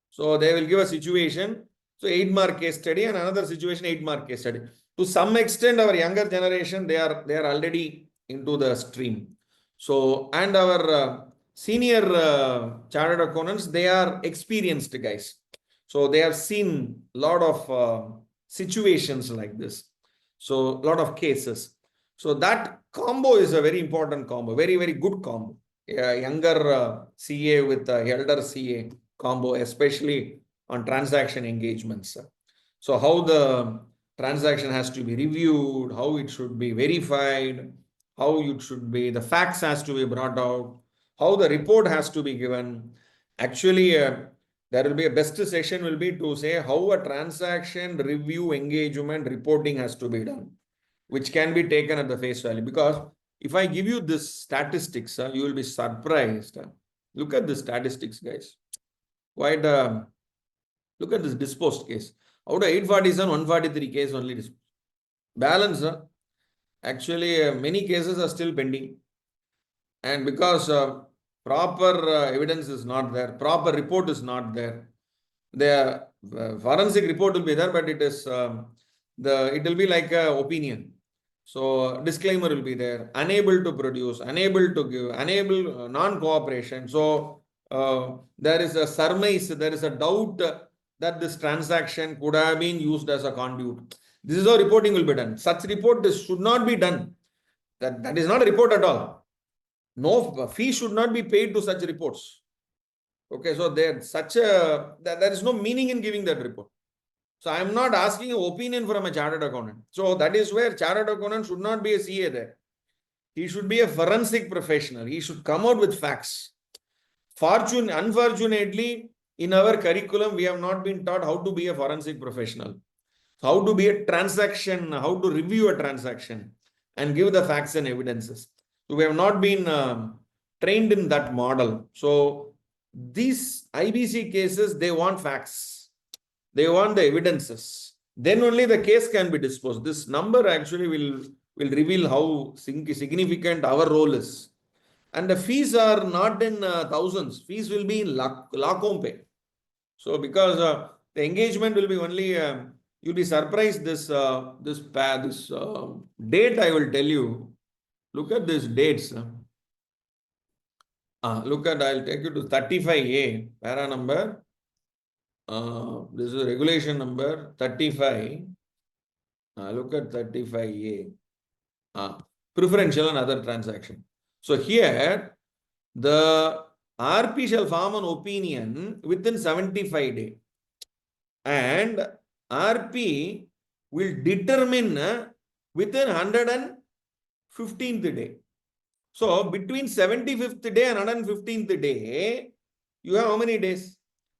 So they will give a situation, so 8-mark case study, and another situation, 8-mark case study. To some extent, our younger generation, they are already into the stream. So, and our senior chartered accountants, they are experienced guys. So they have seen a lot of situations like this. So a lot of cases. So that combo is a very important combo, very, very good combo. Younger CA with elder CA combo, especially on transaction engagements. So how the transaction has to be reviewed, how it should be verified, how it should be, the facts has to be brought out, how the report has to be given. Actually, there will be a best session will be to say how a transaction review engagement reporting has to be done, which can be taken at the face value. Because if I give you this statistics, you will be surprised. Look at the statistics, guys. Quite look at this disposed case. Out of 847, 143 case only disposed. Balance, actually many cases are still pending. And because proper evidence is not there, proper report is not there. The forensic report will be there, but it is it will be like an opinion. So disclaimer will be there, unable to produce, unable to give, unable non-cooperation. So there is a surmise, there is a doubt that this transaction could have been used as a conduit. This is how reporting will be done. Such report should not be done. That is not a report at all. No fee should not be paid to such reports. Okay, so there is no meaning in giving that report. So I am not asking an opinion from a chartered accountant. So that is where chartered accountant should not be a CA there. He should be a forensic professional. He should come out with facts. Unfortunately, in our curriculum, we have not been taught how to be a forensic professional, how to be a transaction, how to review a transaction and give the facts and evidences. So we have not been trained in that model. So these IBC cases, they want facts. They want the evidences. Then only the case can be disposed. This number actually will reveal how significant our role is. And the fees are not in thousands. Fees will be in lakh pay. So because the engagement will be only, you'll be surprised this date I will tell you. Look at these dates. Look at, I'll take you to 35A, para number. This is regulation number 35. Look at 35A. Preferential and other transaction. So here, the RP shall form an opinion within 75 days. And RP will determine within 115th day. So between 75th day and 115th day, you have how many days?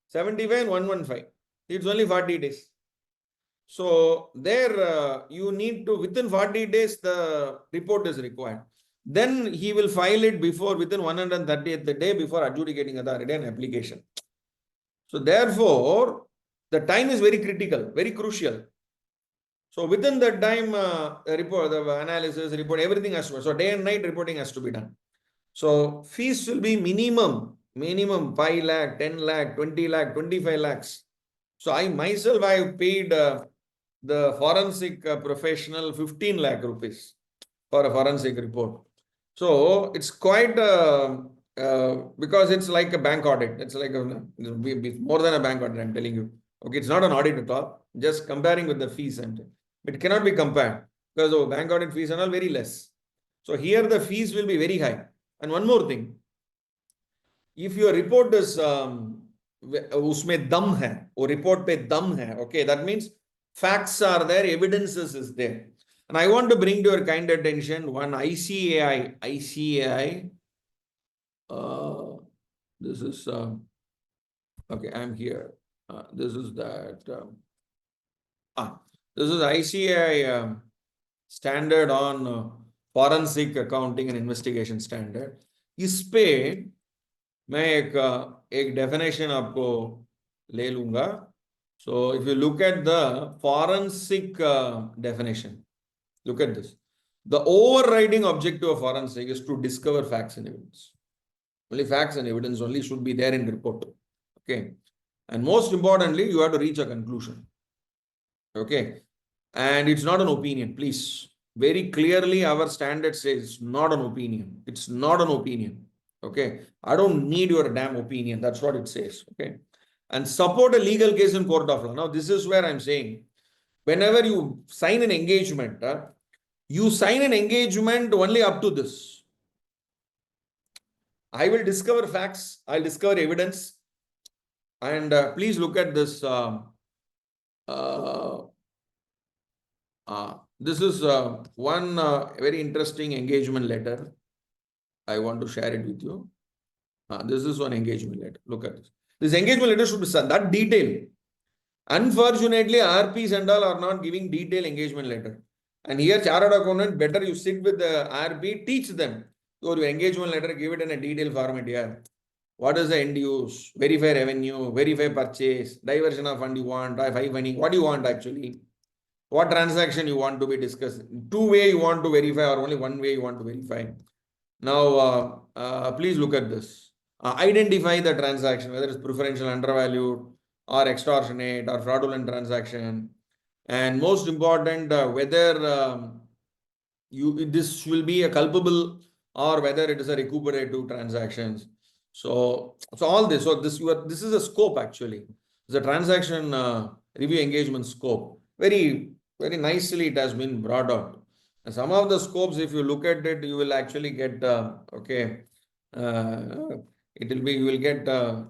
75 and 115. It's only 40 days. So there you need to, within 40 days, the report is required. then he will file it within 130th the day before adjudicating authority and application. So therefore, the time is very critical, very crucial. So within that time, the analysis, report, everything has to be. So day and night reporting has to be done. So fees will be minimum 5 lakh, 10 lakh, 20 lakh, 25 lakhs. So I myself, I have paid the forensic professional 15 lakh rupees for a forensic report. So it's quite because it's like a bank audit. It's like more than a bank audit, I'm telling you. Okay, it's not an audit at all. Just comparing with the fees, and it cannot be compared because the bank audit fees are all very less. So here the fees will be very high. And one more thing, if your report is उसमें दम है, वो report पे दम है, okay, that means facts are there, evidences is there. And I want to bring to your kind attention one ICAI, this is, okay, I'm here. This is that, this is ICAI standard on forensic accounting and investigation standard. इस पे मैं एक definition आपको ले लूंगा. So if you look at the forensic definition, look at this. The overriding objective of forensic is to discover facts and evidence. Only facts and evidence only should be there in the report. Okay. And most importantly, you have to reach a conclusion. Okay. And it's not an opinion, please. Very clearly, our standard says it's not an opinion. It's not an opinion. Okay. I don't need your damn opinion. That's what it says. Okay. And support a legal case in court of law. Now, this is where I'm saying, whenever you sign an engagement, you sign an engagement only up to this. I will discover facts. I'll discover evidence. And please look at this. This is one very interesting engagement letter. I want to share it with you. This is one engagement letter. Look at this. This engagement letter should be that detailed. Unfortunately, RPs and all are not giving detailed engagement letter. And here, chartered accountant, better you sit with the RP, teach them. Your engagement letter, give it in a detailed format here. What is the end use? Verify revenue, verify purchase, diversion of fund you want, funding. What do you want actually? What transaction you want to be discussed? Two way you want to verify or only one way you want to verify. Now, please look at this. Identify the transaction, whether it's preferential, undervalued, or extortionate, or fraudulent transaction. And most important, whether this will be a culpable or whether it is a recuperative transactions. So all this. So this is a scope actually. The transaction review engagement scope. Very nicely it has been brought out. And some of the scopes, if you look at it, you will actually get okay. You will get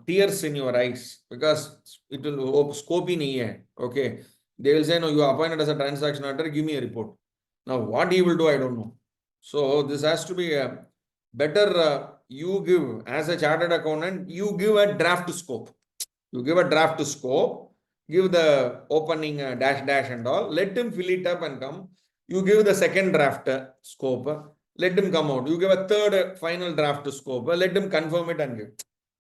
tears in your eyes because it will scope in here. Okay. They will say, no, you are appointed as a transaction auditor, give me a report. Now, what he will do, I don't know. So this has to be better. You give, as a chartered accountant, you give a draft scope. You give a draft scope, give the opening dash and all, let him fill it up and come. You give the second draft scope, let him come out. You give a third final draft scope, let him confirm it and give.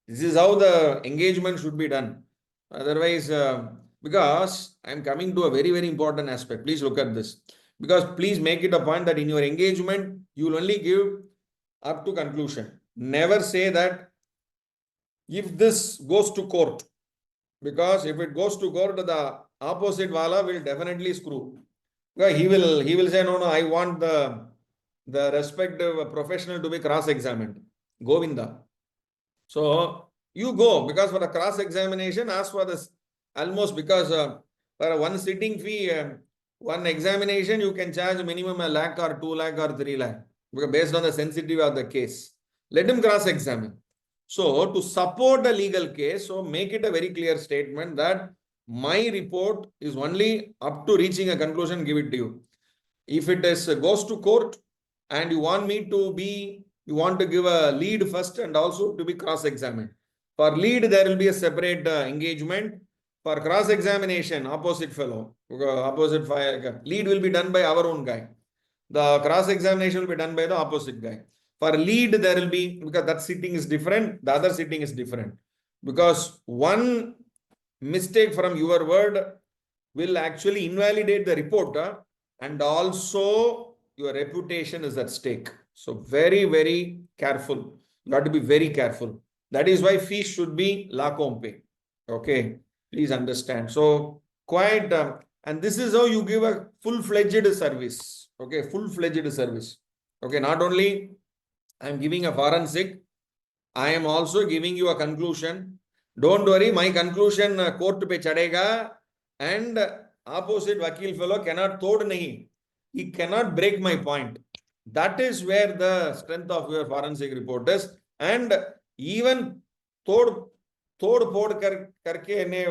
This is how the engagement should be done. Otherwise, because I'm coming to a very, very important aspect. Please look at this. Because please make it a point that in your engagement, you will only give up to conclusion. Never say that if this goes to court, because if it goes to court, the opposite wala will definitely screw. Because he will say, no, I want the respective professional to be cross-examined. Govinda. So you go, because for the cross-examination, ask for this almost, because for one sitting fee, one examination, you can charge minimum 1 lakh or 2 lakh or 3 lakh, because based on the sensitivity of the case. Let him cross-examine. So to support the legal case, so make it a very clear statement that my report is only up to reaching a conclusion, give it to you. If it goes to court and you want me to be, you want to give a lead first and also to be cross-examined. For lead, there will be a separate engagement. For cross-examination, opposite fellow, opposite fire, lead will be done by our own guy. The cross-examination will be done by the opposite guy. For lead, there will be, because that sitting is different, the other sitting is different. Because one mistake from your word will actually invalidate the report, and also your reputation is at stake. So very, very careful. You have to be very careful. That is why fees should be la compe. Okay, please understand. So quite, and this is how you give a full-fledged service. Okay, full-fledged service. Okay, not only I am giving a forensic, I am also giving you a conclusion. Don't worry, my conclusion court pe chadega, and opposite vakil fellow cannot tod nahi. He cannot break my point. That is where the strength of your forensic report is. And even tod pod karke ne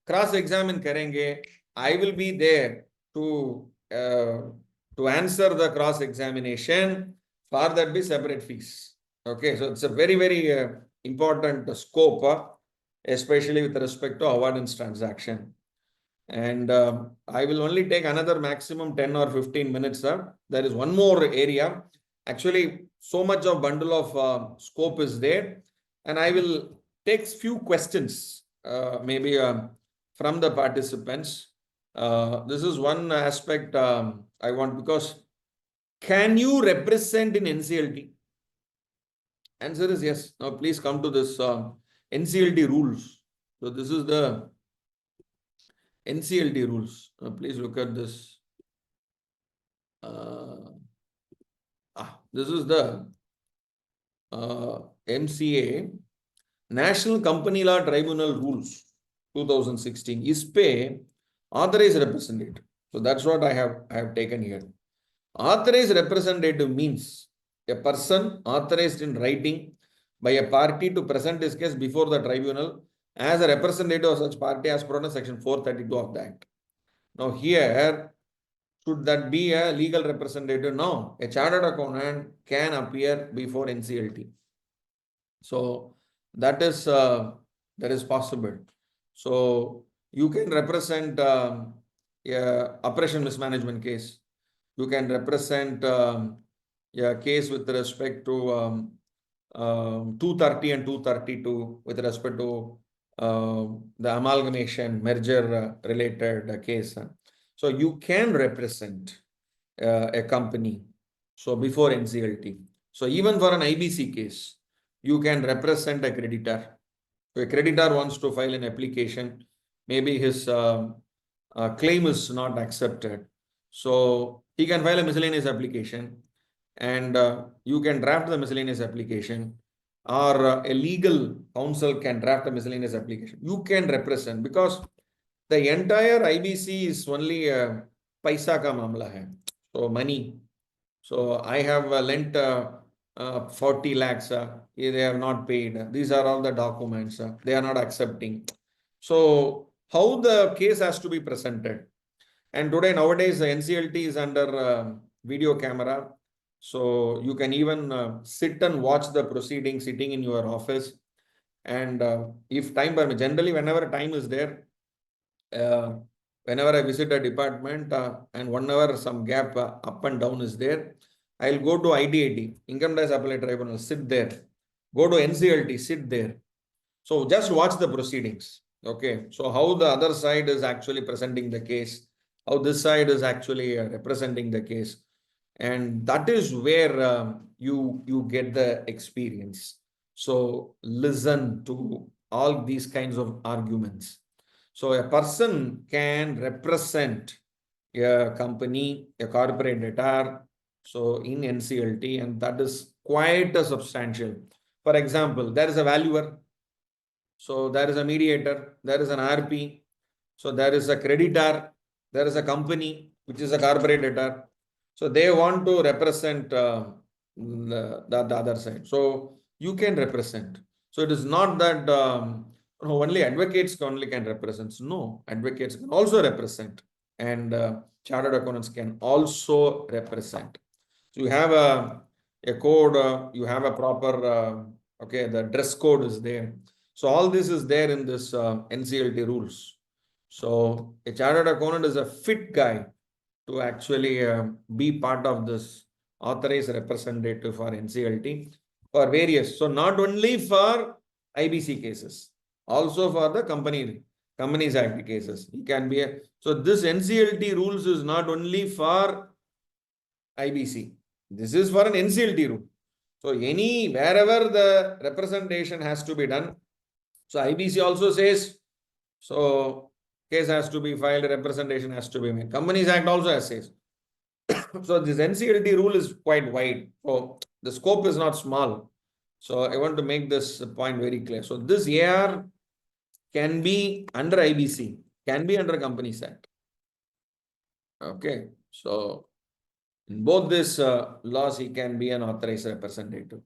cross examine karenge, I will be there to answer the cross examination. For that be separate fees. Okay, so it's a very, very important scope, especially with respect to avoidance transaction. And I will only take another maximum 10 or 15 minutes. There is one more area. Actually, so much of bundle of scope is there. And I will take few questions, maybe from the participants. This is one aspect I want, because can you represent in NCLT? Answer is yes. Now please come to this NCLT rules. So this is the NCLT rules. Please look at this. This is the MCA, National Company Law Tribunal Rules 2016. ISPE authorized representative. So that's what I have taken here. Authorized representative means a person authorized in writing by a party to present his case before the tribunal as a representative of such party as per section 432 of the Act. Now here, should that be a legal representative? No, a chartered accountant can appear before NCLT. So that is possible. So you can represent a operation mismanagement case. You can represent a case with respect to 230 and 232 with respect to the amalgamation merger related case. So you can represent a company. So before NCLT. So even for an IBC case, you can represent a creditor. So a creditor wants to file an application. Maybe his claim is not accepted. So he can file a miscellaneous application, and you can draft the miscellaneous application, or a legal counsel can draft a miscellaneous application. You can represent, because the entire IBC is only paisa ka mamla hai. So money. So I have lent 40 lakhs. They have not paid. These are all the documents. They are not accepting. So how the case has to be presented? And today, nowadays, the NCLT is under video camera. So you can even sit and watch the proceeding sitting in your office. And if time permits, generally, whenever time is there, whenever I visit a department and whenever some gap up and down is there, I'll go to IDAT, Income Tax Appellate Tribunal, sit there. Go to NCLT, sit there. So just watch the proceedings. Okay. So how the other side is actually presenting the case, how this side is actually representing the case. And that is where you get the experience. So listen to all these kinds of arguments. So a person can represent a company, a corporate debtor, so in NCLT, and that is quite a substantial. For example, there is a valuer. So there is a mediator, there is an RP. So there is a creditor, there is a company, which is a corporate debtor. So they want to represent the other side. So you can represent. So it is not that only advocates only can represent. No, advocates can also represent, and chartered accountants can also represent. So you have a code, you have a proper, okay, the dress code is there. So all this is there in this NCLT rules. So a chartered accountant is a fit guy to actually be part of this authorized representative for NCLT for various. So not only for IBC cases, also for the Companies Act cases. He can be so this NCLT rules is not only for IBC. This is for an NCLT rule. So wherever the representation has to be done. So IBC also says, so case has to be filed, representation has to be made. Companies Act also says. So this NCLT rule is quite wide. So the scope is not small. So I want to make this point very clear. So this AR can be under IBC, can be under Companies Act. Okay. So in both these laws, he can be an authorized representative.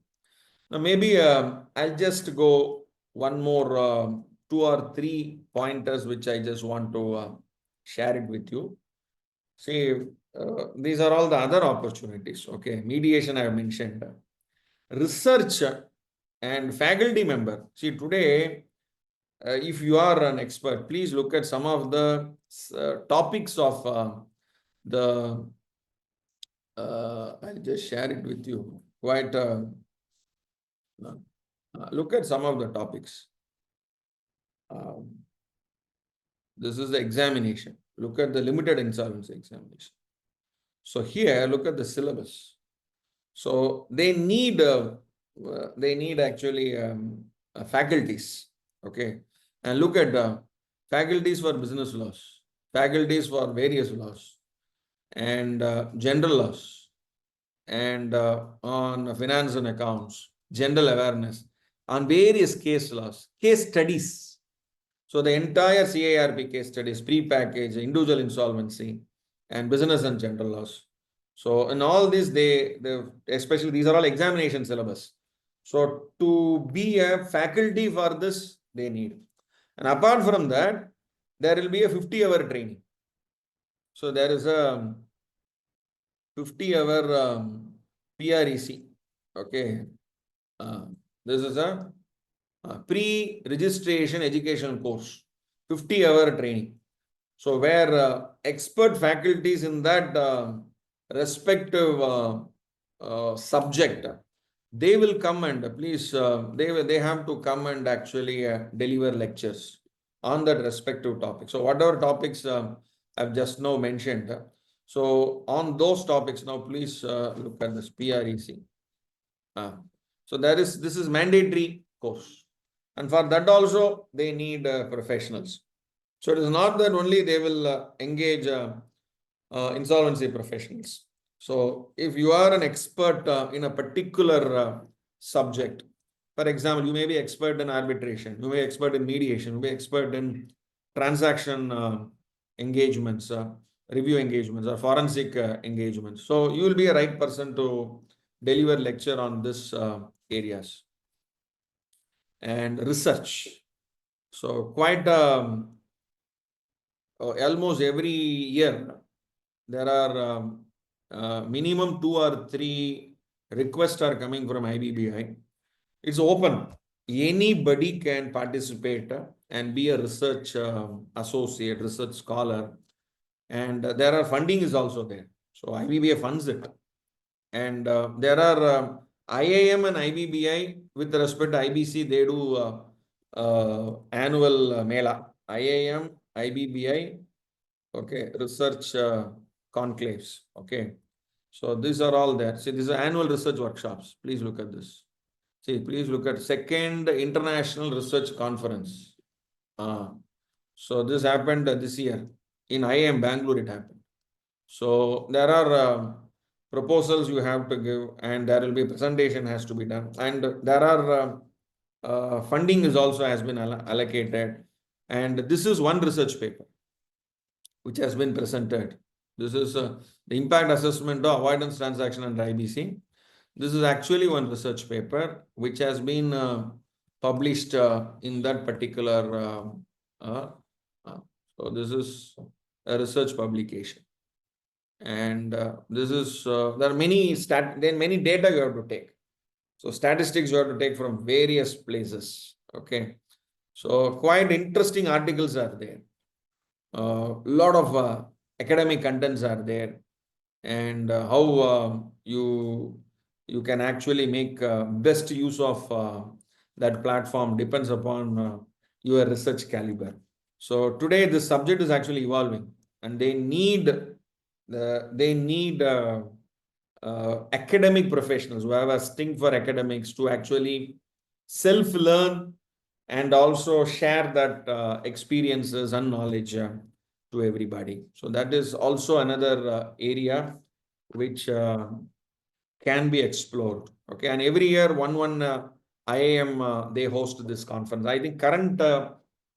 Now, maybe I'll just go one more 2 or 3 pointers which I just want to share it with you. See, these are all the other opportunities. Okay, mediation I have mentioned. Research and faculty member. See, today, if you are an expert, please look at some of the topics of I'll just share it with you. Quite look at some of the topics. This is the examination. Look at the limited insolvency examination. So here, look at the syllabus. So they need actually faculties. Okay, and look at the faculties for business laws, faculties for various laws, and general laws, and on finance and accounts, general awareness, on various case laws, case studies. So the entire CARP case studies, pre-package, individual insolvency, and business and general laws. So in all this, they especially these are all examination syllabus. So to be a faculty for this, they need. And apart from that, there will be a 50-hour training. So there is a 50-hour PREC. Okay. This is a pre-registration education course, 50-hour training. So where expert faculties in that respective subject, they will come and please, they have to come and actually deliver lectures on that respective topic. So whatever topics I've just now mentioned, so on those topics now, please look at this PREC. So this is mandatory course. And for that also, they need professionals. So it is not that only they will engage insolvency professionals. So if you are an expert in a particular subject, for example, you may be expert in arbitration, you may be expert in mediation, you may be expert in transaction engagements, review engagements, or forensic engagements. So you will be a right person to deliver lecture on this areas. And research. So quite almost every year there are minimum 2 or 3 requests are coming from IBBI. It's open. Anybody can participate and be a research associate, research scholar. And there are funding is also there. So IBBI funds it. And there are IIM and IBBI with respect to IBC, they do annual mela. IIM, IBBI, okay, research conclaves, okay. So these are all there. See, these are annual research workshops. Please look at this. See, please look at second International Research Conference. So this happened this year. In IIM Bangalore it happened. So there are proposals you have to give, and there will be presentation has to be done, and there are funding is also has been allocated, and this is one research paper which has been presented. This is the impact assessment of avoidance transaction under IBC. This is actually one research paper which has been published in that particular so this is a research publication. And this is there are many many data you have to take. So statistics you have to take from various places. Okay, so quite interesting articles are there. Lot of academic contents are there, and how you can actually make best use of that platform depends upon your research caliber. So today this subject is actually evolving, and they need academic professionals who have a sting for academics to actually self-learn and also share that experiences and knowledge to everybody. So that is also another area which can be explored. Okay, and every year one IIM they host this conference. I think current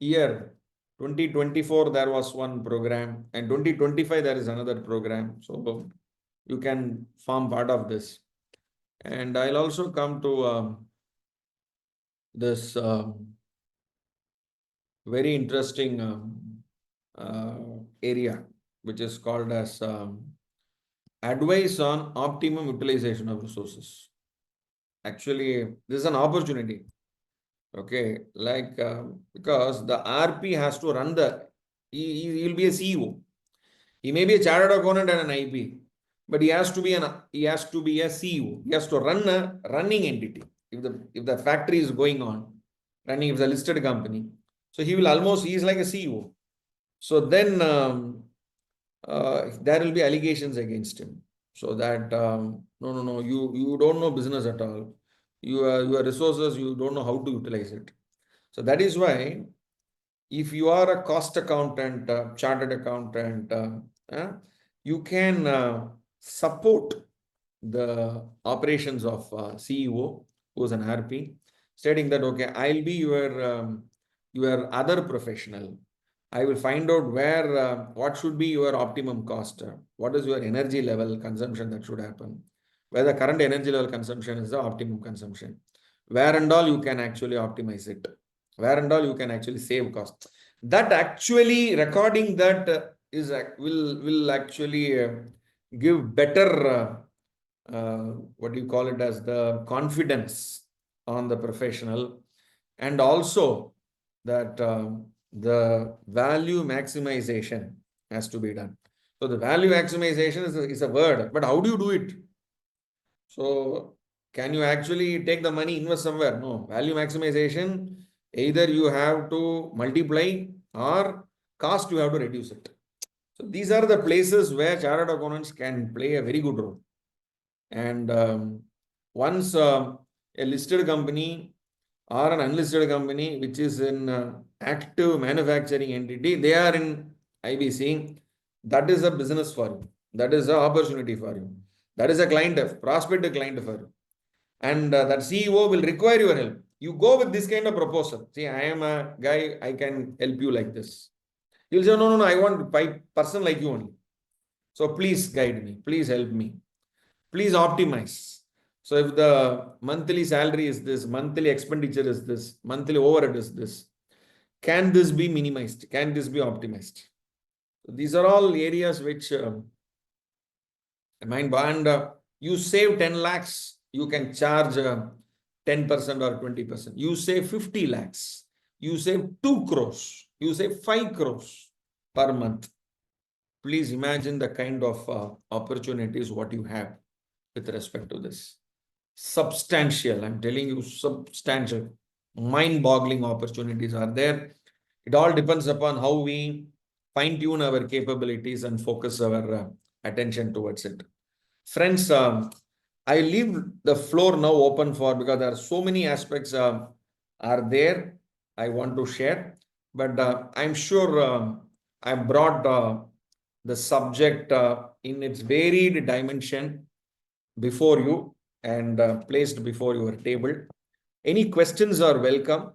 year 2024 there was one program, and 2025 there is another program. So you can form part of this. And I'll also come to this very interesting area, which is called as advice on optimum utilization of resources. Actually, this is an opportunity. Okay, like because the RP has to run he'll be a CEO. He may be a chartered accountant and an IP, but he has to be a CEO. He has to run a running entity. If the factory is going on, running, if it's a listed company, so he's like a CEO. So then there will be allegations against him. So that no, you don't know business at all. Your resources, you don't know how to utilize it. So that is why if you are a cost accountant, chartered accountant, you can support the operations of CEO, who's an RP, stating that, okay, I'll be your other professional. I will find out what should be your optimum cost, what is your energy level consumption that should happen, where the current energy level consumption is the optimum consumption, where and all you can actually optimize it, where and all you can actually save costs. That actually recording that will actually give better what do you call it as the confidence on the professional, and also that the value maximization has to be done. So the value maximization is a word, but how do you do it? So can you actually take the money, invest somewhere? No. Value maximization, either you have to multiply or cost you have to reduce it. So these are the places where chartered accountants can play a very good role. And once a listed company or an unlisted company which is in active manufacturing entity, they are in IBC, that is a business for you. That is an opportunity for you. That is a prospective client for you. And that CEO will require your help. You go with this kind of proposal. See, I am a guy, I can help you like this. You'll say, no, I want a person like you only. So please guide me. Please help me. Please optimize. So if the monthly salary is this, monthly expenditure is this, monthly overhead is this, can this be minimized? Can this be optimized? So these are all areas which mind, and you save 10 lakhs, you can charge 10% or 20%. You save 50 lakhs, you save 2 crores, you save 5 crores per month. Please imagine the kind of opportunities what you have with respect to this. Substantial, I'm telling you, substantial, mind-boggling opportunities are there. It all depends upon how we fine-tune our capabilities and focus our attention towards it. Friends, I leave the floor now open for, because there are so many aspects are there I want to share, but I'm sure I brought the subject in its varied dimension before you and placed before your table. Any questions are welcome,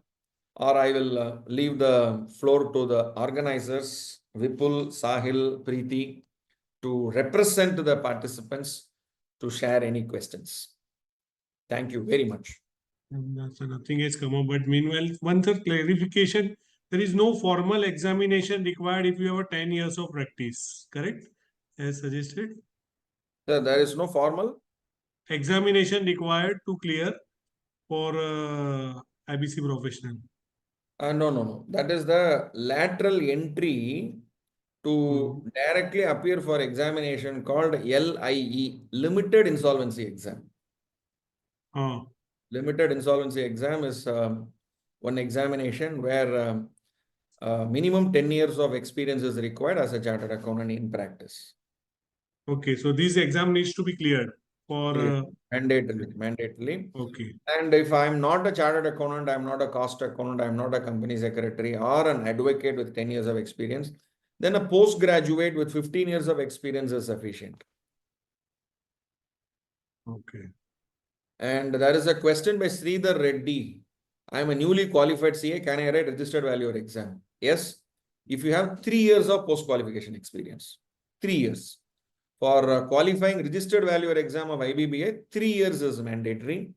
or I will leave the floor to the organizers, Vipul, Sahil, Preeti, to represent the participants to share any questions. Thank you very much. So nothing has come up, but meanwhile, one third clarification, there is no formal examination required if you have 10 years of practice, correct? As suggested. There is no formal examination required to clear for IBC professional. No. That is the lateral entry to directly appear for examination called LIE, Limited Insolvency Exam. Limited Insolvency Exam is one examination where minimum 10 years of experience is required as a chartered accountant in practice. Okay, so this exam needs to be cleared for mandatorily. Okay. And if I'm not a chartered accountant, I'm not a cost accountant, I'm not a company secretary or an advocate with 10 years of experience, then a postgraduate with 15 years of experience is sufficient. Okay. And there is a question by Sridhar Reddy. I am a newly qualified CA. Can I write registered valuer exam? Yes. If you have 3 years of post-qualification experience. 3 years. For qualifying registered valuer exam of IBBA, 3 years is mandatory.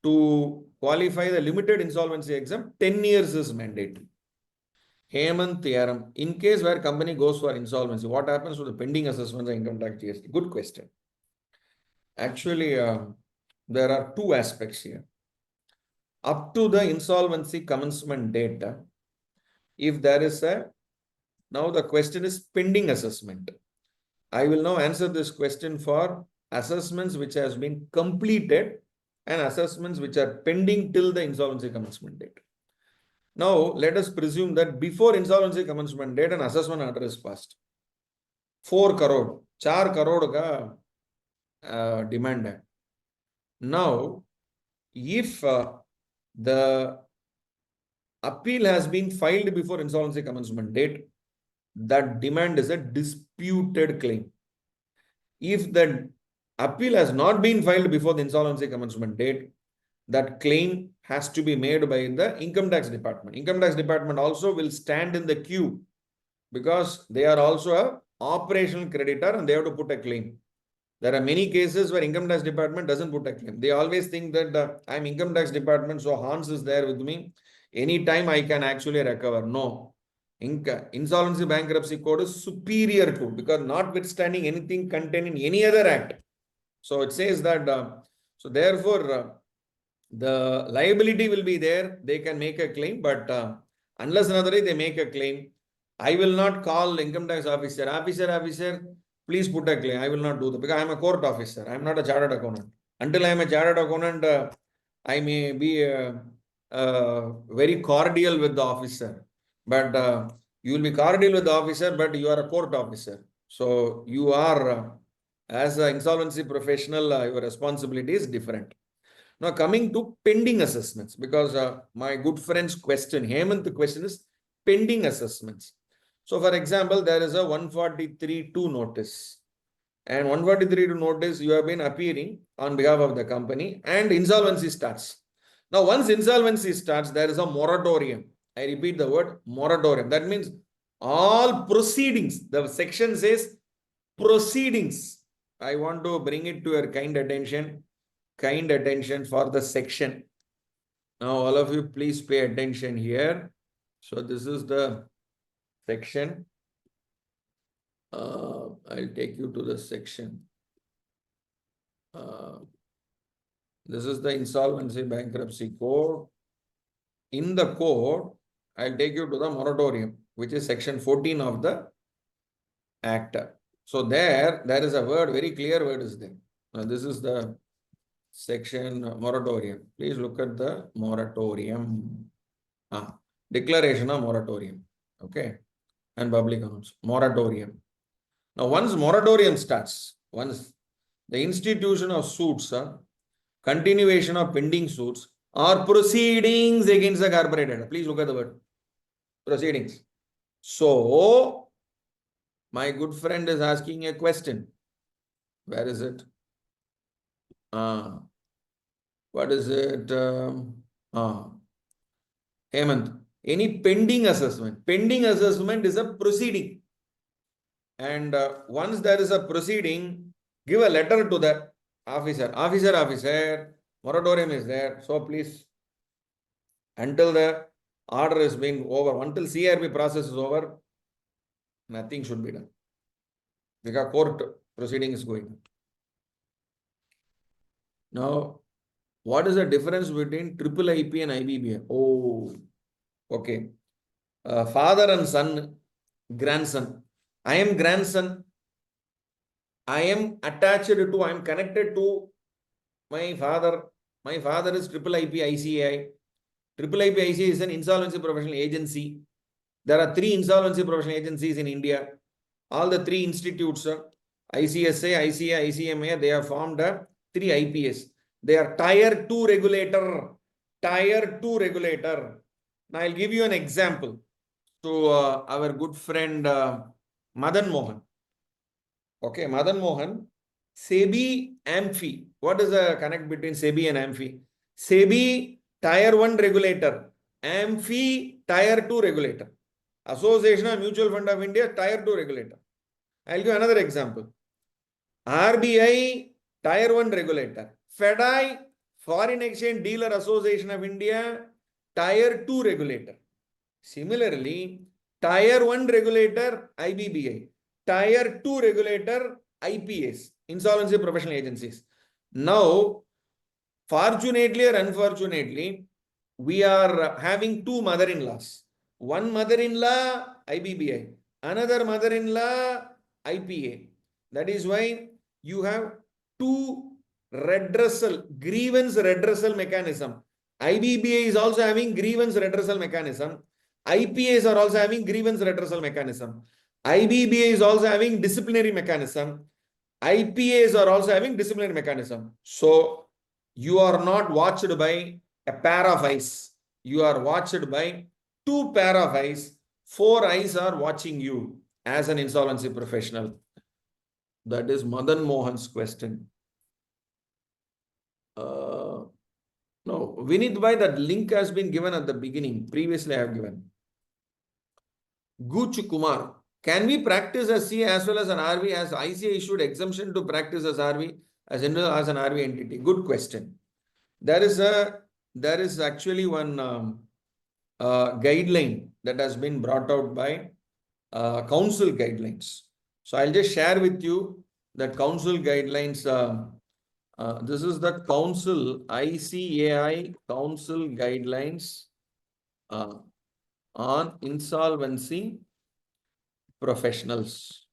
To qualify the limited insolvency exam, 10 years is mandatory. Hemant theorem. In case where company goes for insolvency, what happens to the pending assessments and income tax GST? Good question. Actually, there are two aspects here. Up to the insolvency commencement date, if there is now the question is pending assessment. I will now answer this question for assessments which has been completed and assessments which are pending till the insolvency commencement date. Now, let us presume that before insolvency commencement date, an assessment order is passed. 4 crore, 4 crore ka demand hai. Now, if the appeal has been filed before insolvency commencement date, that demand is a disputed claim. If the appeal has not been filed before the insolvency commencement date, that claim has to be made by the income tax department. Income tax department also will stand in the queue because they are also a operational creditor and they have to put a claim. There are many cases where income tax department doesn't put a claim. They always think that I'm income tax department, so Hans is there with me. Anytime I can actually recover. No. Insolvency bankruptcy code is superior to, because notwithstanding anything contained in any other act. So it says that, so therefore, the liability will be there. They can make a claim, but unless another day they make a claim, I will not call income tax officer, please put a claim. I will not do that because I am a court officer. I am not a chartered accountant. Until I am a chartered accountant, I may be very cordial with the officer. But you will be cordial with the officer, but you are a court officer. So you are, as an insolvency professional, your responsibility is different. Now coming to pending assessments, because my good friend's question, Hemant, the question is pending assessments. So for example, there is a 143(2) notice. And 143(2) notice, you have been appearing on behalf of the company and insolvency starts. Now once insolvency starts, there is a moratorium. I repeat the word moratorium. That means all proceedings, the section says proceedings. I want to bring it to your kind attention for the section. Now all of you please pay attention here. So this is the section. I'll take you to the section. This is the Insolvency Bankruptcy Code. In the code, I'll take you to the moratorium, which is section 14 of the Act. So there is a word, very clear word is there. Now this is the section moratorium. Please look at the moratorium. Declaration of moratorium. Okay. And public announcement. Moratorium. Now, once moratorium starts, once the institution of suits, continuation of pending suits, or proceedings against the corporate, please look at the word proceedings. So, my good friend is asking a question. Where is it? What is it? Hemant, any pending assessment? Pending assessment is a proceeding. And once there is a proceeding, give a letter to the officer. Officer, moratorium is there. So please, until the order is being over, until CRB process is over, nothing should be done. Because court proceeding is going on. Now, what is the difference between triple IP and IBBA? Oh, okay. Father and son, grandson. I am grandson. I am attached to, I am connected to my father. My father is triple IP ICAI. Triple IP ICAI is an insolvency professional agency. There are 3 insolvency professional agencies in India. All the 3 institutes, ICSA, ICA, ICMA, they have formed 3 IPS. They are tier 2 regulator. Tier 2 regulator. Now I'll give you an example to our good friend Madan Mohan. Okay, Madan Mohan, SEBI AMFI. What is the connect between SEBI and AMFI? SEBI tier 1 regulator, AMFI tier 2 regulator. Association of Mutual Fund of India tier 2 regulator. I'll give another example. RBI tier 1 regulator. FEDI, Foreign Exchange Dealer Association of India, tier 2 regulator. Similarly, tier 1 regulator IBBI, tier 2 regulator IPS, Insolvency Professional Agencies. Now, fortunately or unfortunately, we are having 2 mother-in-laws. One mother-in-law IBBI, another mother-in-law IPA. That is why you have 2 grievance redressal mechanism. IBBA is also having grievance redressal mechanism. IPAs are also having grievance redressal mechanism. IBBA is also having disciplinary mechanism. IPAs are also having disciplinary mechanism. So you are not watched by a pair of eyes. You are watched by 2 pair of eyes. 4 eyes are watching you as an insolvency professional. That is Madan Mohan's question. No, Vinith Bhai, that link has been given at the beginning. Previously, I have given. Guch Kumar, can we practice as C as well as an RV, as ICA issued exemption to practice as RV as an RV entity? Good question. There is actually one guideline that has been brought out by council guidelines. So I'll just share with you that council guidelines. This is the council ICAI council guidelines on insolvency professionals.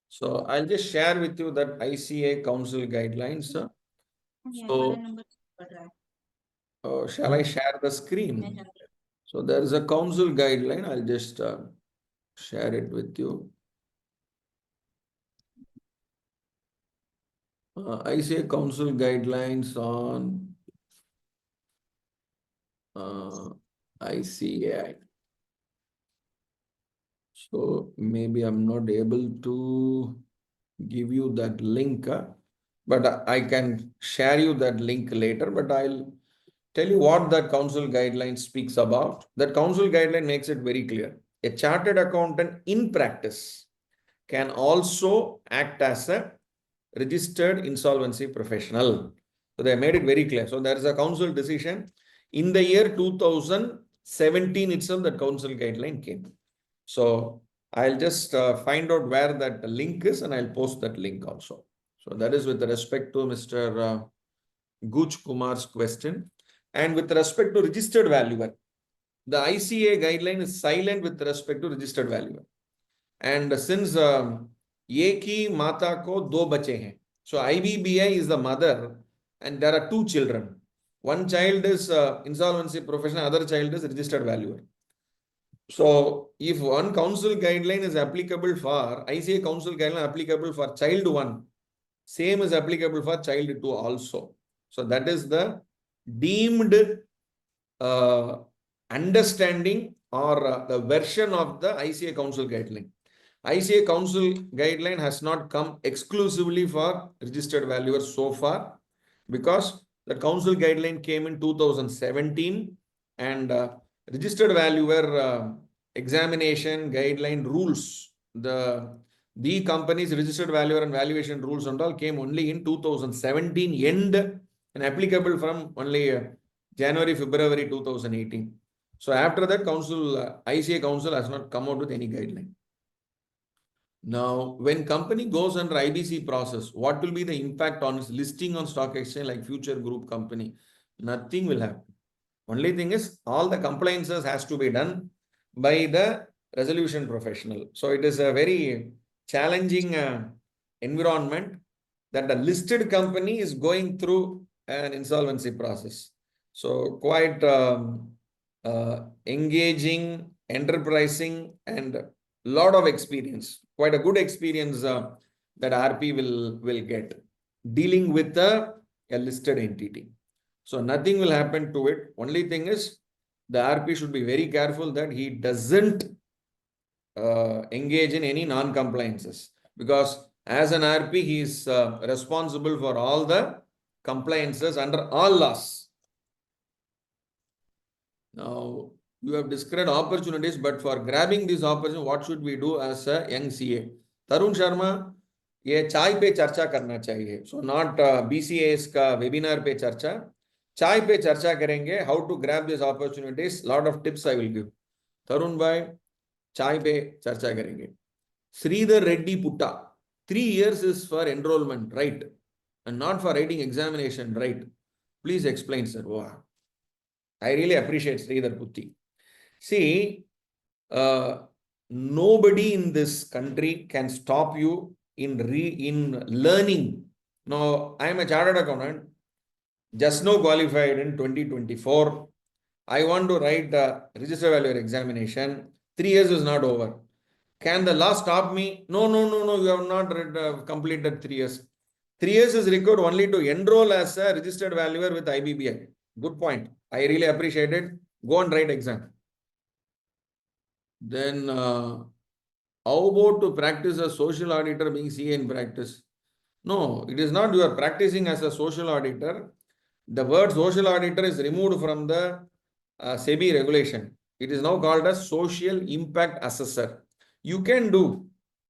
So I'll just share with you that ICA council guidelines. So shall I share the screen? So there is a council guideline. I'll just share it with you. ICA council guidelines on ICAI. So maybe I'm not able to give you that link, but I can share you that link later, but I'll tell you what that council guideline speaks about. That council guideline makes it very clear. A chartered accountant in practice can also act as a registered insolvency professional. So they made it very clear. So there is a council decision. In the year 2017 itself, that council guideline came. So I'll just find out where that link is and I'll post that link also. So that is with respect to Mr. Guch Kumar's question. And with respect to registered valuer, the ICA guideline is silent with respect to registered valuer. And since एक ही माता को 2 बच्चे हैं, so IBBI is the mother and there are 2 children. One child is insolvency professional, other child is registered valuer. So if one council guideline is applicable for ICA council guideline applicable for child 1, same is applicable for child 2 also. So that is the deemed understanding or the version of the ICA council guideline. ICA council guideline has not come exclusively for registered valuers so far because the council guideline came in 2017 and registered valuer examination guideline rules, the company's registered valuer and valuation rules and all came only in 2017 end and applicable from only January, February 2018. So after that, ICA council has not come out with any guideline. Now, when company goes under IBC process, what will be the impact on its listing on stock exchange like future group company? Nothing will happen. Only thing is all the compliances has to be done by the resolution professional. So it is a very challenging environment that the listed company is going through an insolvency process. So quite engaging, enterprising, and lot of experience, quite a good experience that RP will get dealing with a listed entity. So nothing will happen to it. Only thing is the RP should be very careful that he doesn't engage in any non-compliances, because as an RP he is responsible for all the compliances under all laws. Now you have described opportunities, but for grabbing these opportunities, what should we do as a young CA? Tarun Sharma, ये चाय पे चर्चा करना चाहिए. So not BCAs का webinar पे चर्चा, चाय पे चर्चा करेंगे. How to grab these opportunities? Lot of tips I will give. तरुण भाई, चाय पे चर्चा करेंगे. Sridhar Reddy Putta, 3 years is for enrollment, right? And not for writing examination, right? Please explain, sir. Wow. I really appreciate Sridhar Putti. See, nobody in this country can stop you in learning. Now, I am a chartered accountant, just now qualified in 2024. I want to write the register valuer examination. 3 years is not over. Can the law stop me? No, no, no, no. You have not completed 3 years. 3 years is required only to enroll as a registered valuer with IBBI. Good point. I really appreciate it. Go and write exam. Then, how about to practice as social auditor being CA in practice? No, it is not you are practicing as a social auditor. The word social auditor is removed from the SEBI regulation. It is now called as social impact assessor. You can do.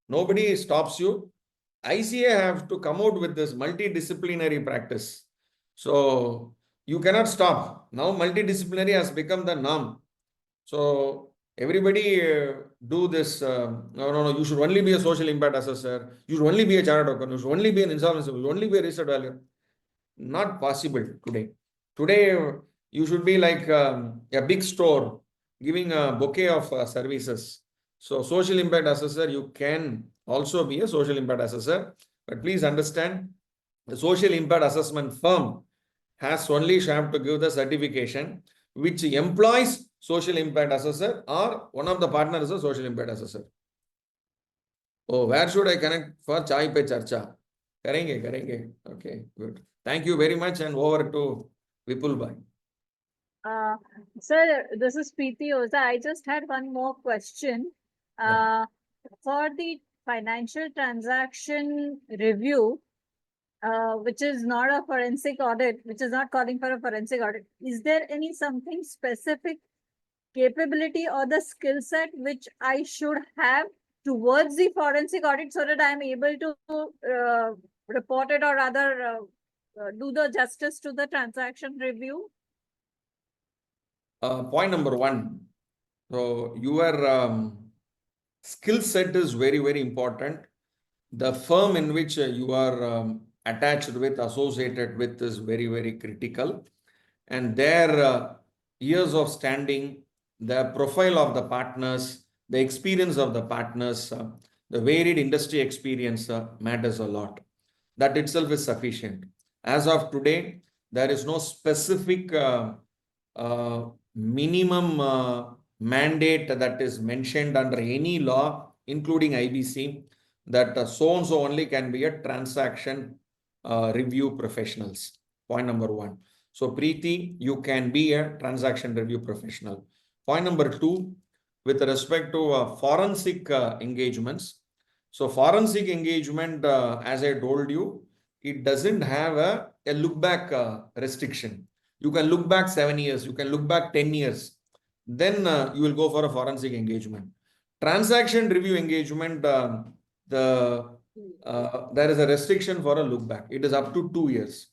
Nobody stops you. ICA have to come out with this multidisciplinary practice. So you cannot stop. Now multidisciplinary has become the norm. So everybody do this. No. You should only be a social impact assessor. You should only be a chartered accountant. You should only be an insolvency. You should only be a registered valuer. Not possible today. Today you should be like a big store giving a bouquet of services. So social impact assessor, you can also be a social impact assessor. But please understand, the social impact assessment firm has only have to give the certification which employs social impact assessor, or one of the partners is a social impact assessor. Oh, where should I connect for chai pe charcha? Karenge. Okay, good. Thank you very much, and over to Vipul Bhai. Sir, this is Preeti Oza. I just had one more question. For the financial transaction review, which is not a forensic audit, which is not calling for a forensic audit, is there any something specific capability or the skill set which I should have towards the forensic audit so that I am able to report it, or rather do the justice to the transaction review? Point number 1. So your skill set is very, very important. The firm in which you are attached with, associated with, is very, very critical. And their years of standing, the profile of the partners, the experience of the partners, the varied industry experience matters a lot. That itself is sufficient. As of today, there is no specific minimum mandate that is mentioned under any law, including IBC, that so and so only can be a transaction review professionals. Point number 1. So Preeti, you can be a transaction review professional. Point number 2, with respect to forensic engagements. So forensic engagement, as I told you, it doesn't have a look back restriction. You can look back 7 years, you can look back 10 years. Then you will go for a forensic engagement. Transaction review engagement, there is a restriction for a look back. It is up to 2 years.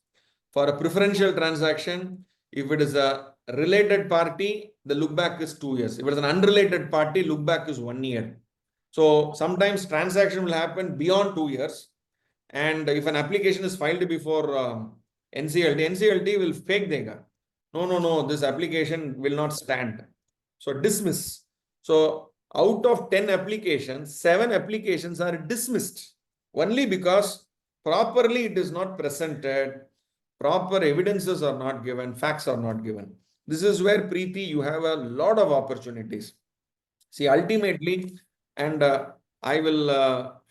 For a preferential transaction, if it is a related party, the look back is 2 years. If it is an unrelated party, look back is 1 year. So sometimes transaction will happen beyond 2 years. And if an application is filed before NCLT will fake dega. No, this application will not stand. So dismiss. So out of 10 applications, 7 applications are dismissed only because properly it is not presented, proper evidences are not given, facts are not given. This is where, Preeti, you have a lot of opportunities. See, ultimately, and I will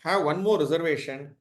have one more reservation.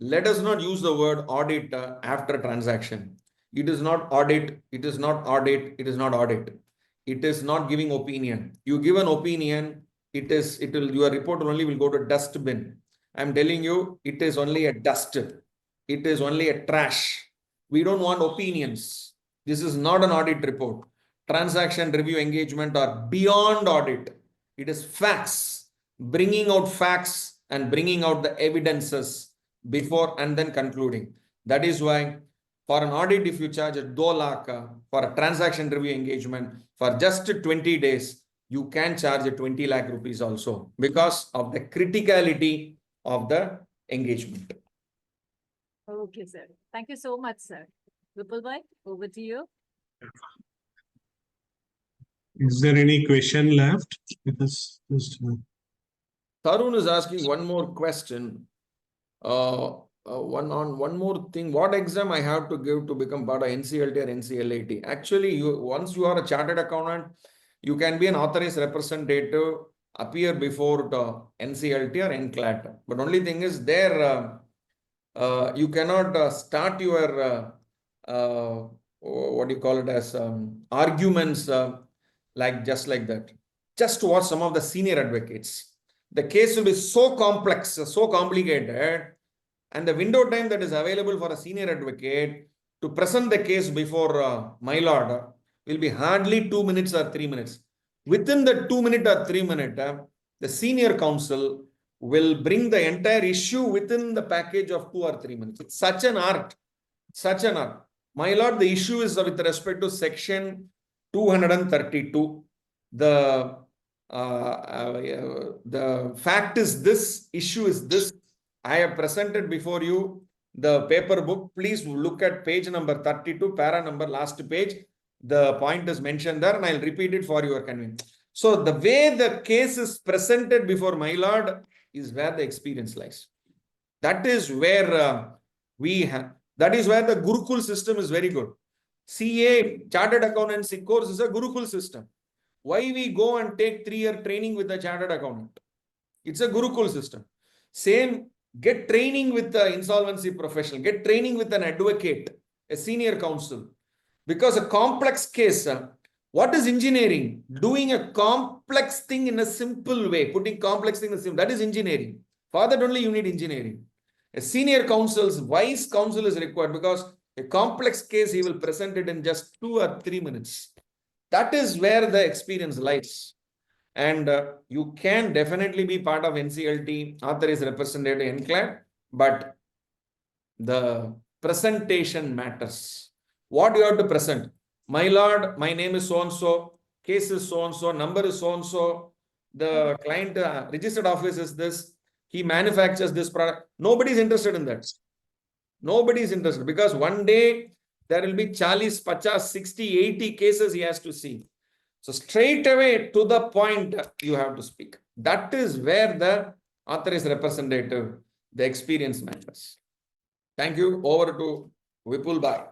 Let us not use the word audit after transaction. It is not audit. It is not audit. It is not audit. It is not giving opinion. You give an opinion, your report only will go to dustbin. I'm telling you, it is only a dust. It is only a trash. We don't want opinions. This is not an audit report. Transaction review engagement are beyond audit. It is facts, bringing out facts and bringing out the evidences before and then concluding. That is why for an audit, if you charge a 2 lakh, for a transaction review engagement for just 20 days, you can charge a 20 lakh rupees also because of the criticality of the engagement. Okay, sir. Thank you so much, sir. Gopal bhai, over to you. Is there any question left? Tarun is asking one more question. One more thing. What exam I have to give to become part of NCLT or NCLAT? Actually, once you are a chartered accountant, you can be an authorized representative, appear before the NCLT or NCLAT. But only thing is there, you cannot start your what do you call it as arguments just like that. Just watch some of the senior advocates. The case will be so complex, so complicated, and the window time that is available for a senior advocate to present the case before my lord will be hardly 2 minutes or 3 minutes. Within the 2 minute or 3 minute, the senior counsel will bring the entire issue within the package of 2 or 3 minutes. It's such an art, such an art. My lord, the issue is with respect to section 232. The fact is this, issue is this. I have presented before you the paper book. Please look at page number 32, para number, last page. The point is mentioned there, and I'll repeat it for your convenience. So the way the case is presented before my lord is where the experience lies. That is where that is where the Gurukul system is very good. CA, Chartered Accountancy course, is a Gurukul system. Why we go and take 3-year training with a chartered accountant? It's a Gurukul system. Same, get training with the insolvency professional, get training with an advocate, a senior counsel. Because a complex case, what is engineering? Doing a complex thing in a simple way, putting complex thing in a simple, that is engineering. For that only you need engineering. A senior counsel's wise counsel is required because a complex case he will present it in just 2 or 3 minutes. That is where the experience lies. And you can definitely be part of NCLT, authorized representative, NCLAT, but the presentation matters. What you have to present? My lord, my name is so-and-so, case is so-and-so, number is so-and-so, the client registered office is this, he manufactures this product. Nobody is interested in that. Nobody is interested because one day there will be 40, 50, 60, 80 cases he has to see. So straight away to the point you have to speak. That is where the authorized representative, the experience matters. Thank you. Over to Vipul Bhai.